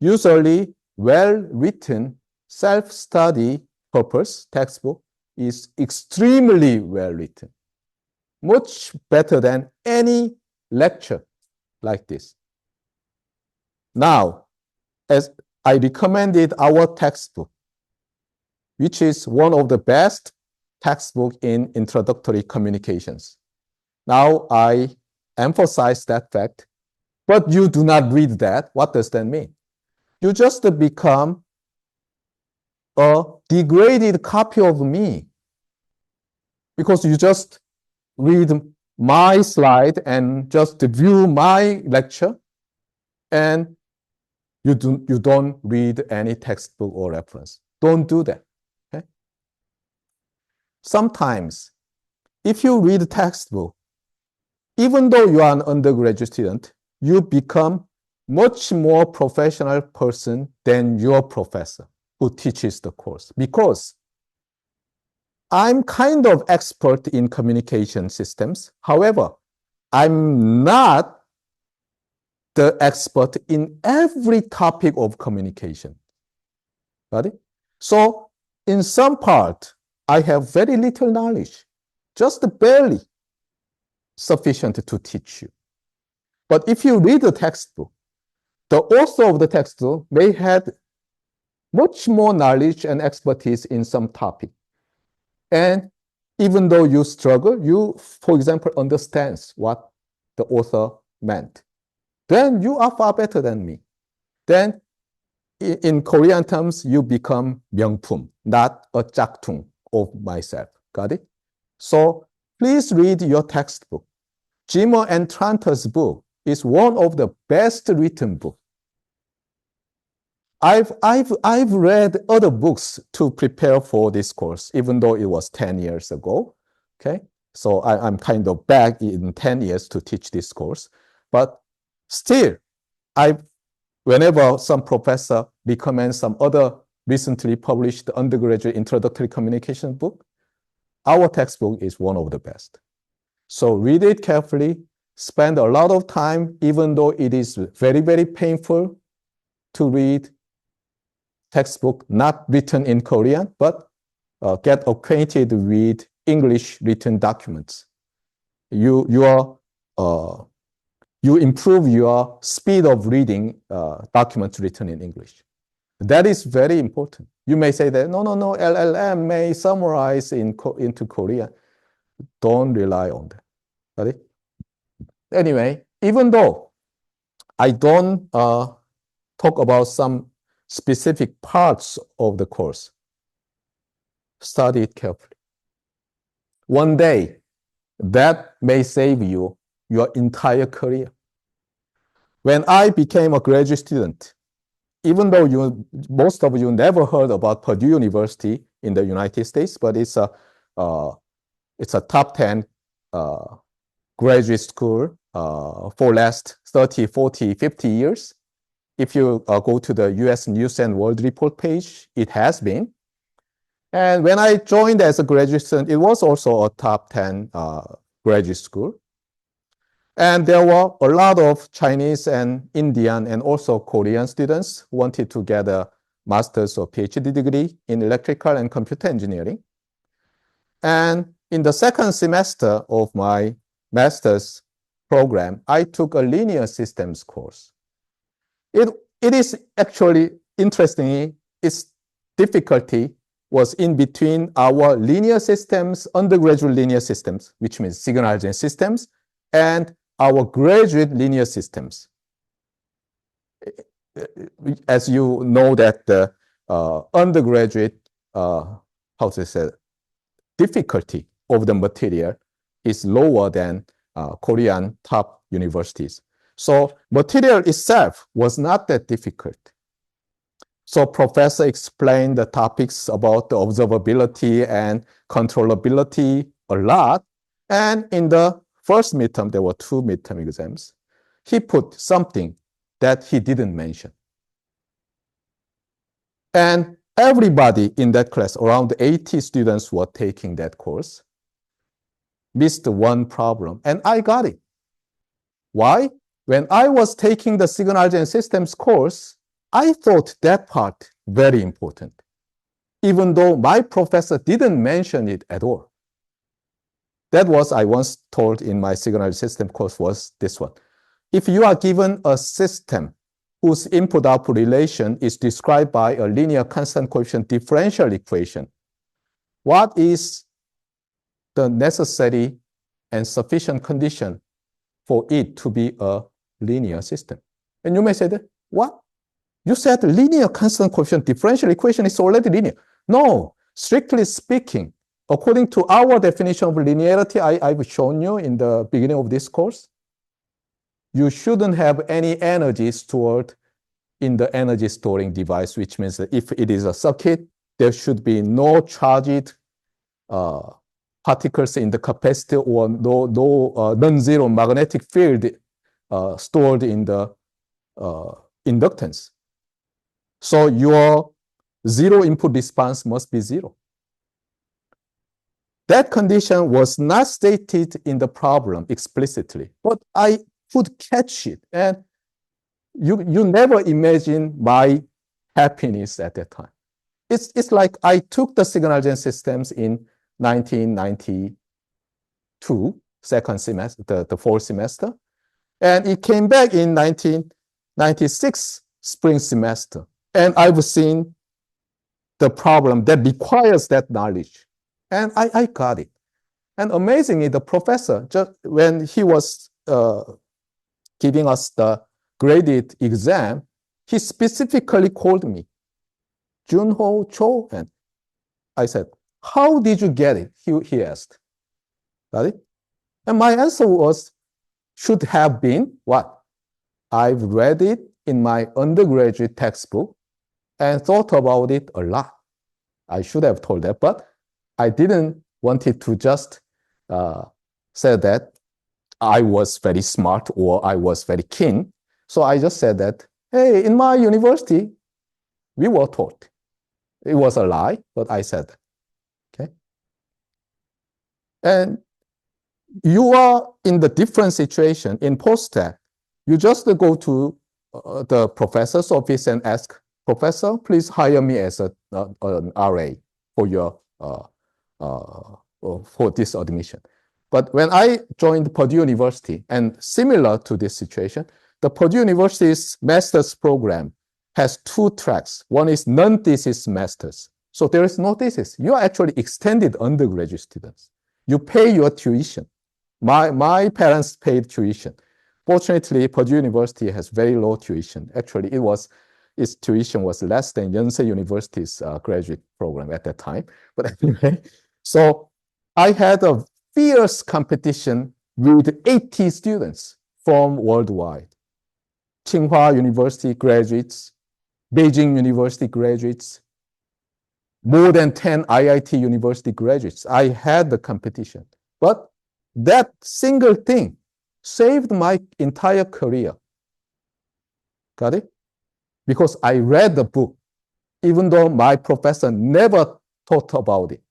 usually well-written self-study purpose textbook is extremely well-written, much better than any lecture like this. Now, as I recommended our textbook, which is one of the best textbooks in introductory communications. Now I emphasize that fact, but you do not read that. What does that mean? You just become a degraded copy of me because you just read my slide and just view my lecture, and you don't read any textbook or reference. Don't do that. Okay? Sometimes, if you read a textbook, even though you are an undergraduate student, you become much more professional person than your professor who teaches the course. Because I'm kind of expert in communication systems. However, I'm not the expert in every topic of communication. Got it? So in some part, I have very little knowledge, just barely sufficient to teach you. But if you read the textbook, the author of the textbook may have much more knowledge and expertise in some topic. And even though you struggle, you, for example, understand what the author meant. Then you are far better than me. Then in Korean terms, you become 명품, not a 짝퉁 of myself. Got it? So please read your textbook. Jimmer and Tranter's book is one of the best written books. I've read other books to prepare for this course, even though it was 10 years ago. Okay, so I'm kind of back in 10 years to teach this course, but still, I've whenever some professor recommends some other recently published undergraduate introductory communication book, our textbook is one of the best. So read it carefully, spend a lot of time, even though it is very, very painful to read textbook not written in Korean, but get acquainted with English written documents. You improve your speed of reading documents written in English. That is very important. You may say that, no, LLM may summarize into Korean. Don't rely on that. Right? Anyway, even though I don't talk about some specific parts of the course, study it carefully. One day, that may save you your entire career. When I became a graduate student, even though most of you never heard about Purdue University in the United States, but it's a top 10 graduate school for last 30, 40, 50 years. If you go to the US News and World Report page, it has been. And when I joined as a graduate student, it was also a top 10 graduate school. And there were a lot of Chinese and Indian and also Korean students who wanted to get a master's or PhD degree in electrical and computer engineering. And in the second semester of my master's program, I took a linear systems course. It is actually, interestingly, its difficulty was in between our linear systems, undergraduate linear systems, which means signal chain systems, and our graduate linear systems. As you know that the undergraduate, difficulty of the material is lower than Korean top universities. So material itself was not that difficult. So professor explained the topics about the observability and controllability a lot. And in the first midterm, there were 2 midterm exams. He put something that he didn't mention. And everybody in that class, around 80 students who were taking that course, missed one problem, and I got it. Why? When I was taking the signal chain systems course, I thought that part very important, even though my professor didn't mention it at all. That was, I once told in my signal system course, was this one. If you are given a system whose input-output relation is described by a linear constant coefficient differential equation, what is the necessary and sufficient condition for it to be a linear system? And you may say that, what? You said linear constant coefficient differential equation is already linear. No, strictly speaking, according to our definition of linearity, I've shown you in the beginning of this course, you shouldn't have any energy stored in the energy storing device, which means that if it is a circuit, there should be no charged particles in the capacitor or no non-zero magnetic field stored in the inductance. So your zero input response must be 0. That condition was not stated in the problem explicitly, but I could catch it. And you never imagine my happiness at that time. It's like I took the signal chain systems in 1992, second semester, the fall semester, and it came back in 1996 spring semester. And I've seen the problem that requires that knowledge. And I got it. And amazingly, the professor, just when he was giving us the graded exam, he specifically called me, Junho Cho. And I said, how did you get it? He asked. Got it? And my answer was, should have been what? I've read it in my undergraduate textbook and thought about it a lot. I should have told that, but I didn't want it to just say that I was very smart or I was very keen. So I just said that, hey, in my university, we were taught. It was a lie, but I said that. Okay. And you are in the different situation in postdoc. You just go to the professor's office and ask, Professor, please hire me as an RA for your for this admission. But when I joined Purdue University, and similar to this situation, the Purdue University's master's program has two tracks. One is non-thesis master's. So there is no thesis. You are actually extended undergraduate students. You pay your tuition. My parents paid tuition. Fortunately, Purdue University has very low tuition. Actually, its tuition was less than Yonsei University's graduate program at that time. But anyway, so I had a fierce competition with 80 students from worldwide. Tsinghua University graduates, Beijing University graduates, more than 10 IIT University graduates. I had the competition. But that single thing saved my entire career. Got it? Because I read the book, even though my professor never taught about it.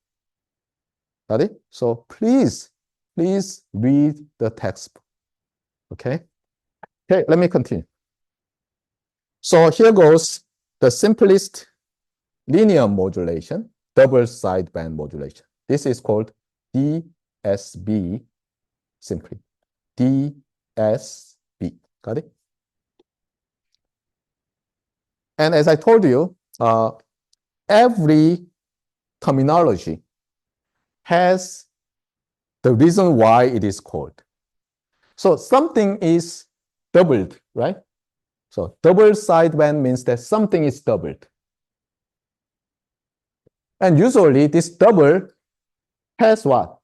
Got it? So please read the textbook. Okay? Okay, let me continue. So here goes the simplest linear modulation, double sideband modulation. This is called DSB, simply. DSB. Got it? And as I told you, every terminology has the reason why it is called. So something is doubled, right? So double sideband means that something is doubled. And usually this double has what?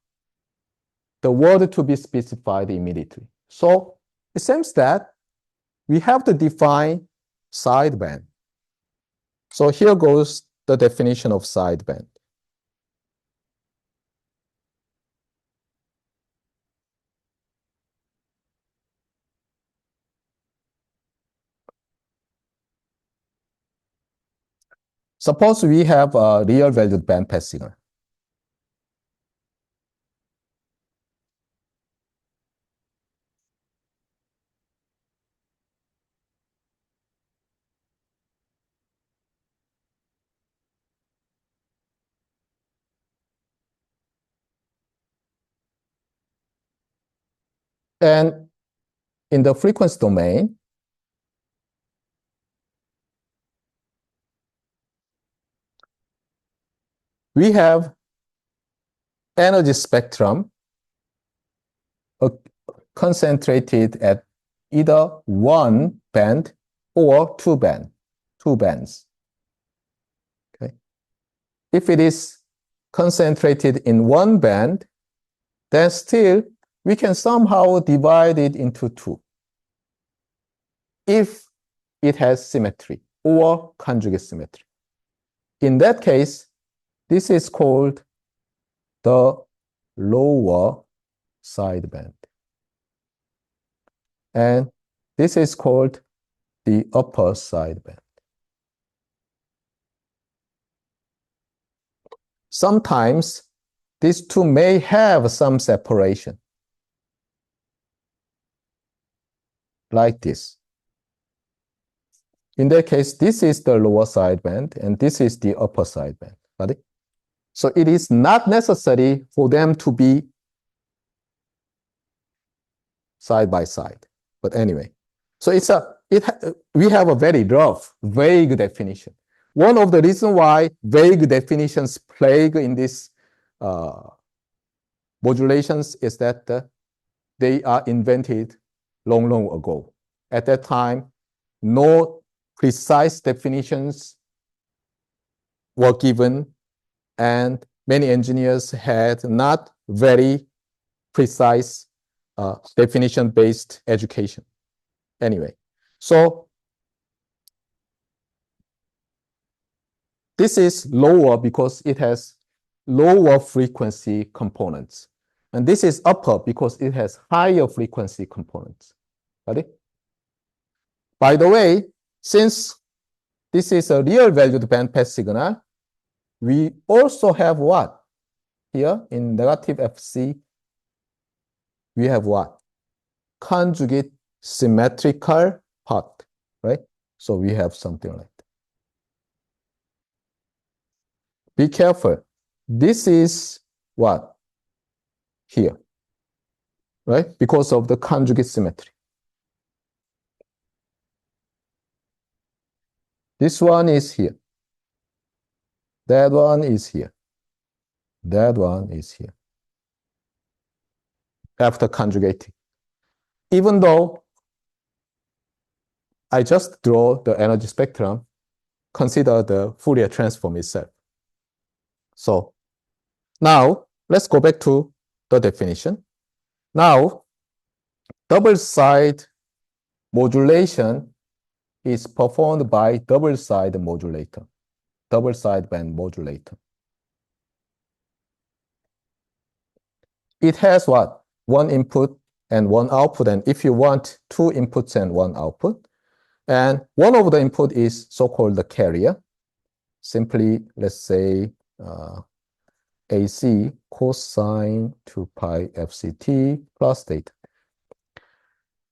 The word to be specified immediately. So it seems that we have to define sideband. So here goes the definition of sideband. Suppose we have a real valued bandpass signal. And in the frequency domain, we have energy spectrum concentrated at either one band or two bands. Okay. If it is concentrated in one band, then still we can somehow divide it into two if it has symmetry or conjugate symmetry. In that case, this is called the lower sideband. And this is called the upper sideband. Sometimes these two may have some separation, like this. In that case, this is the lower sideband and this is the upper sideband. Got it? So it is not necessary for them to be side by side. But anyway, so we have a very rough, vague definition. One of the reasons why vague definitions plague in these modulations is that they are invented long ago. At that time, no precise definitions were given, and many engineers had not very precise definition-based education. Anyway, so this is lower because it has lower frequency components. And this is upper because it has higher frequency components. Got it? By the way, since this is a real valued bandpass signal, we also have what? Here in negative FC, we have what? Conjugate symmetrical part, right? So we have something like that. Be careful. This is what? Here, right? Because of the conjugate symmetry. This one is here. That one is here. That one is here. After conjugating. Even though I just draw the energy spectrum, consider the Fourier transform itself. So now let's go back to the definition. Now, double-side modulation is performed by double-side modulator, double-sideband modulator. It has what? One input and one output, and if you want two inputs and one output, and one of the input is so-called the carrier. Simply, let's say AC cosine 2 pi FCT plus theta.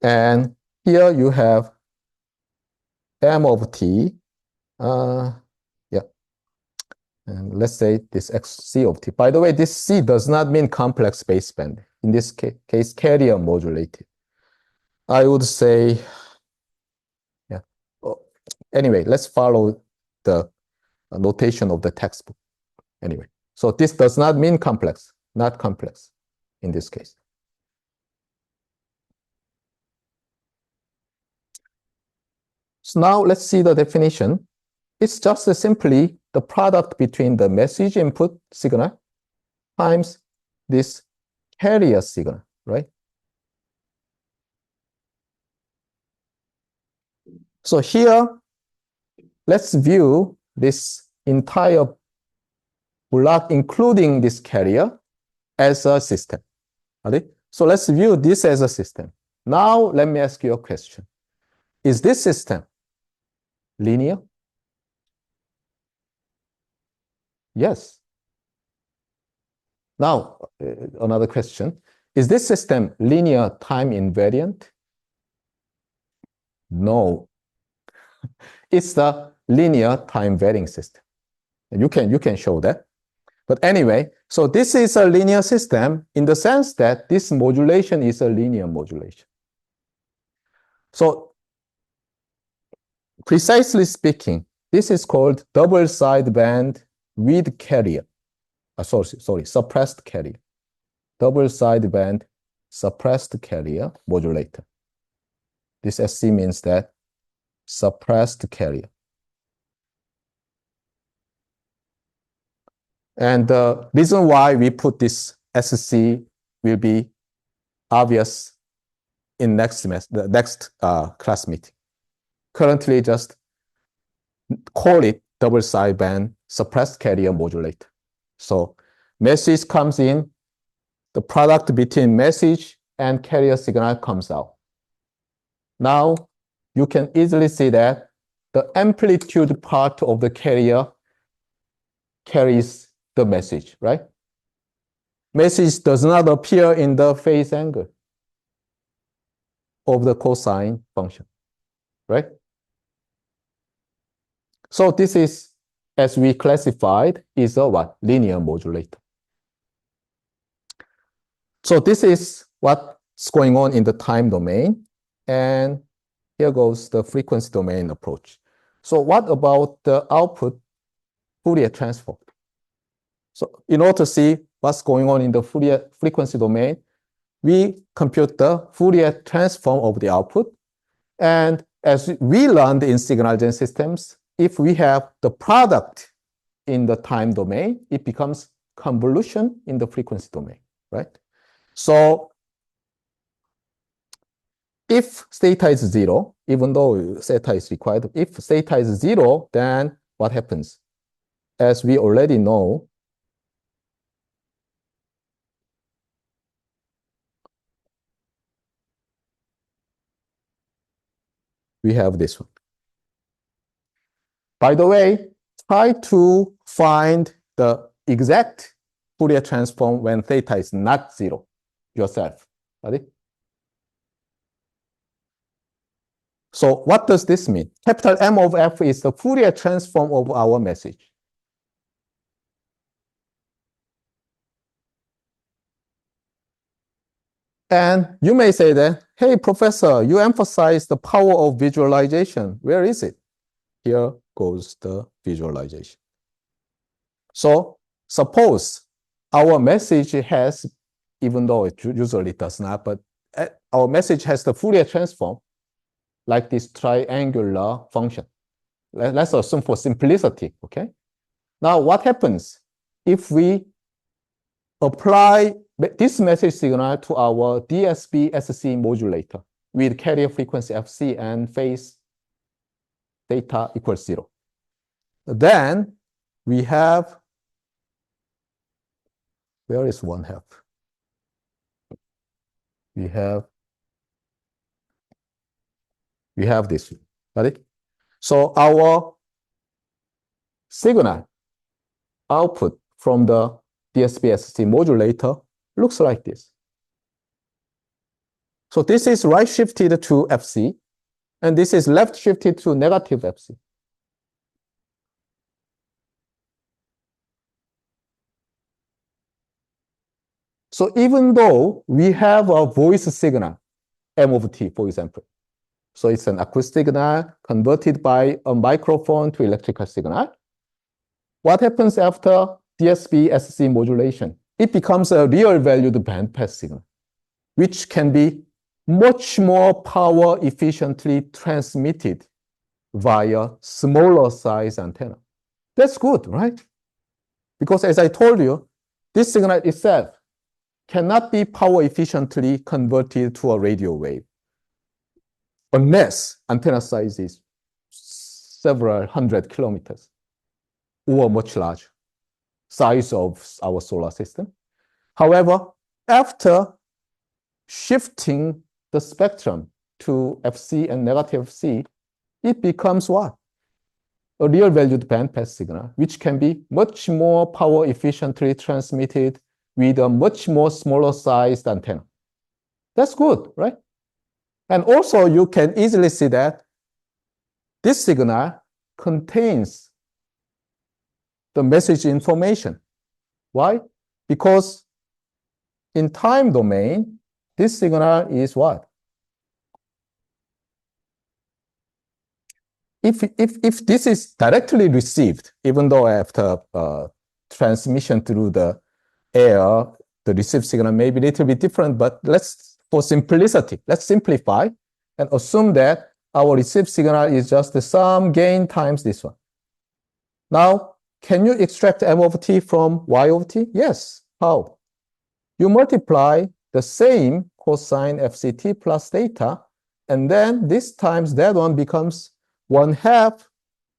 And here you have M of T, yeah. And let's say this XC of T. By the way, this C does not mean complex baseband. In this case, carrier modulated. I would say, yeah. Oh, anyway, let's follow the notation of the textbook. Anyway, so this does not mean complex, not complex in this case. So now let's see the definition. It's just simply the product between the message input signal times this carrier signal, right? So here, let's view this entire block, including this carrier, as a system. Right? So let's view this as a system. Now, let me ask you a question. Is this system linear? Yes. Now, another question. Is this system linear time invariant? No. It's the linear time varying system. And you can show that. But anyway, so this is a linear system in the sense that this modulation is a linear modulation. So precisely speaking, this is called double-sideband with carrier. Sorry, suppressed carrier. Double-sideband suppressed carrier modulator. This SC means that suppressed carrier. And the reason why we put this SC will be obvious in the next class meeting. Currently, just call it double-sideband suppressed carrier modulator. So message comes in, the product between message and carrier signal comes out. Now, you can easily see that the amplitude part of the carrier carries the message, right? Message does not appear in the phase angle of the cosine function, right? So this is, as we classified, is a what? Linear modulator. So this is what's going on in the time domain. And here goes the frequency domain approach. So what about the output Fourier transform? So in order to see what's going on in the Fourier frequency domain, we compute the Fourier transform of the output. And as we learned in signal gen systems, if we have the product in the time domain, it becomes convolution in the frequency domain, right? So if theta is 0, even though theta is required, if theta is 0, then what happens? As we already know, we have this one. By the way, try to find the exact Fourier transform when theta is not 0 yourself. Ready? So what does this mean? Capital M of f is the Fourier transform of our message. And you may say that, hey, professor, you emphasize the power of visualization. Where is it? Here goes the visualization. So suppose our message has, even though it usually does not, but our message has the Fourier transform like this triangular function. Let's assume for simplicity, okay? Now what happens if we apply this message signal to our DSB-SC modulator with carrier frequency Fc and phase theta equals 0? Then we have, where is 1/2? We have this, right? So our signal output from the DSB-SC modulator looks like this. So this is right shifted to Fc, and this is left shifted to negative Fc. So even though we have a voice signal, M of t, for example, so it's an acoustic signal converted by a microphone to electrical signal, what happens after DSB-SC modulation? It becomes a real valued bandpass signal, which can be much more power efficiently transmitted via smaller size antenna. That's good, right? Because as I told you, this signal itself cannot be power efficiently converted to a radio wave unless antenna size is several hundred kilometers or much larger size of our solar system. However, after shifting the spectrum to Fc and negative Fc, it becomes what? A real valued bandpass signal, which can be much more power efficiently transmitted with a much more smaller sized antenna. That's good, right? And also you can easily see that this signal contains the message information. Why? Because in time domain, this signal is what? If this is directly received, even though after transmission through the air, the received signal may be a little bit different, but for simplicity, let's simplify and assume that our received signal is just the sum gain times this one. Now, can you extract M of t from Y of t? Yes. How? You multiply the same cosine FCT plus theta, and then this times that one becomes 1/2,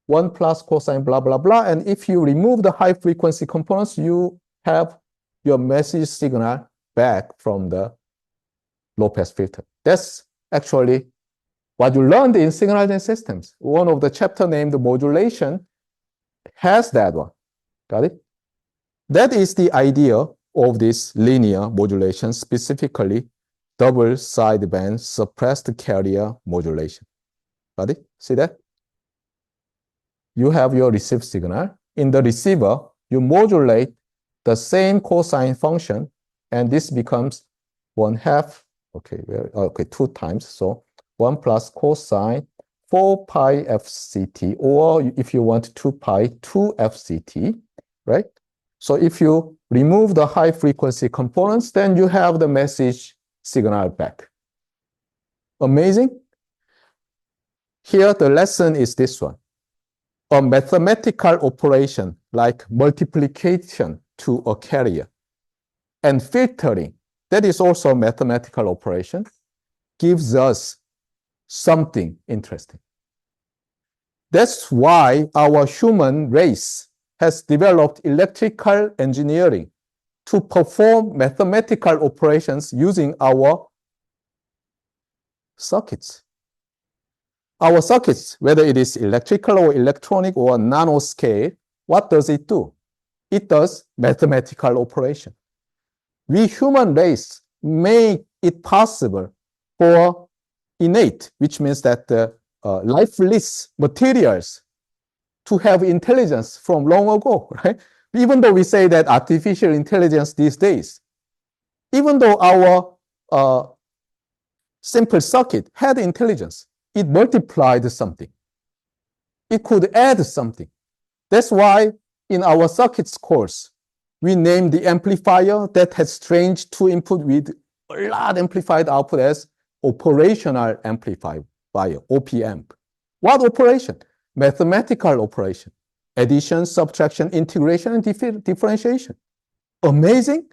1 plus cosine blah, blah, blah. And if you remove the high frequency components, you have your message signal back from the low pass filter. That's actually what you learned in signal-density systems. One of the chapter named modulation has that one. Got it? That is the idea of this linear modulation, specifically double-sideband suppressed carrier modulation. Got it? See that? You have your received signal. In the receiver, you modulate the same cosine function, and this becomes 1/2. Okay, 2 times. So 1 plus cosine 4 pi FCT, or if you want 2 pi 2 FCT, right? So if you remove the high frequency components, then you have the message signal back. Amazing? Here the lesson is this one. A mathematical operation like multiplication to a carrier and filtering, that is also a mathematical operation, gives us something interesting. That's why our human race has developed electrical engineering to perform mathematical operations using our circuits. our circuits, whether it is electrical or electronic or nanoscale, what does it do? It does mathematical operation. We human race make it possible for innate, which means that the lifeless materials to have intelligence from long ago, right? Even though we say that artificial intelligence these days, even though our simple circuit had intelligence, it multiplied something. It could add something. That's why in our circuits course, we named the amplifier that has strange two input with a lot amplified output as operational amplifier, op-amp. What operation? Mathematical operation. Addition, subtraction, integration, and differentiation. Amazing?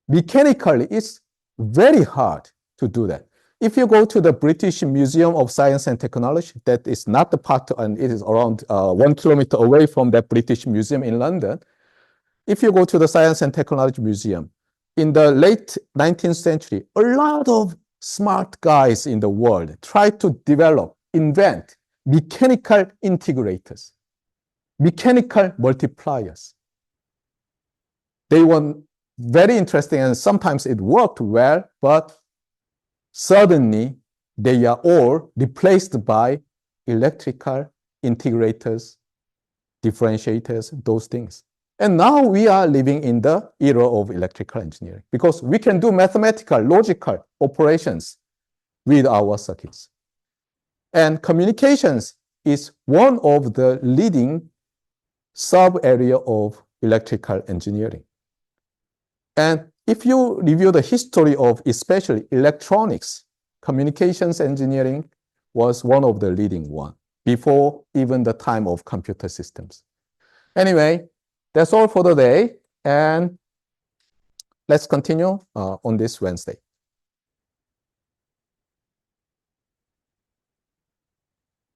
Mechanically, it's very hard to do that. If you go to the British Museum of Science and Technology, that is not the part, and it is around 1 kilometer away from that British Museum in London. If you go to the Science and Technology Museum, in the late 19th century, a lot of smart guys in the world tried to develop, invent mechanical integrators, mechanical multipliers. They were very interesting, and sometimes it worked well, but suddenly they are all replaced by electrical integrators, differentiators, those things. And now we are living in the era of electrical engineering because we can do mathematical, logical operations with our circuits. And communications is one of the leading sub-area of electrical engineering. And if you review the history of especially electronics, communications engineering was one of the leading one before even the time of computer systems. Anyway, that's all for today, and let's continue on this Wednesday.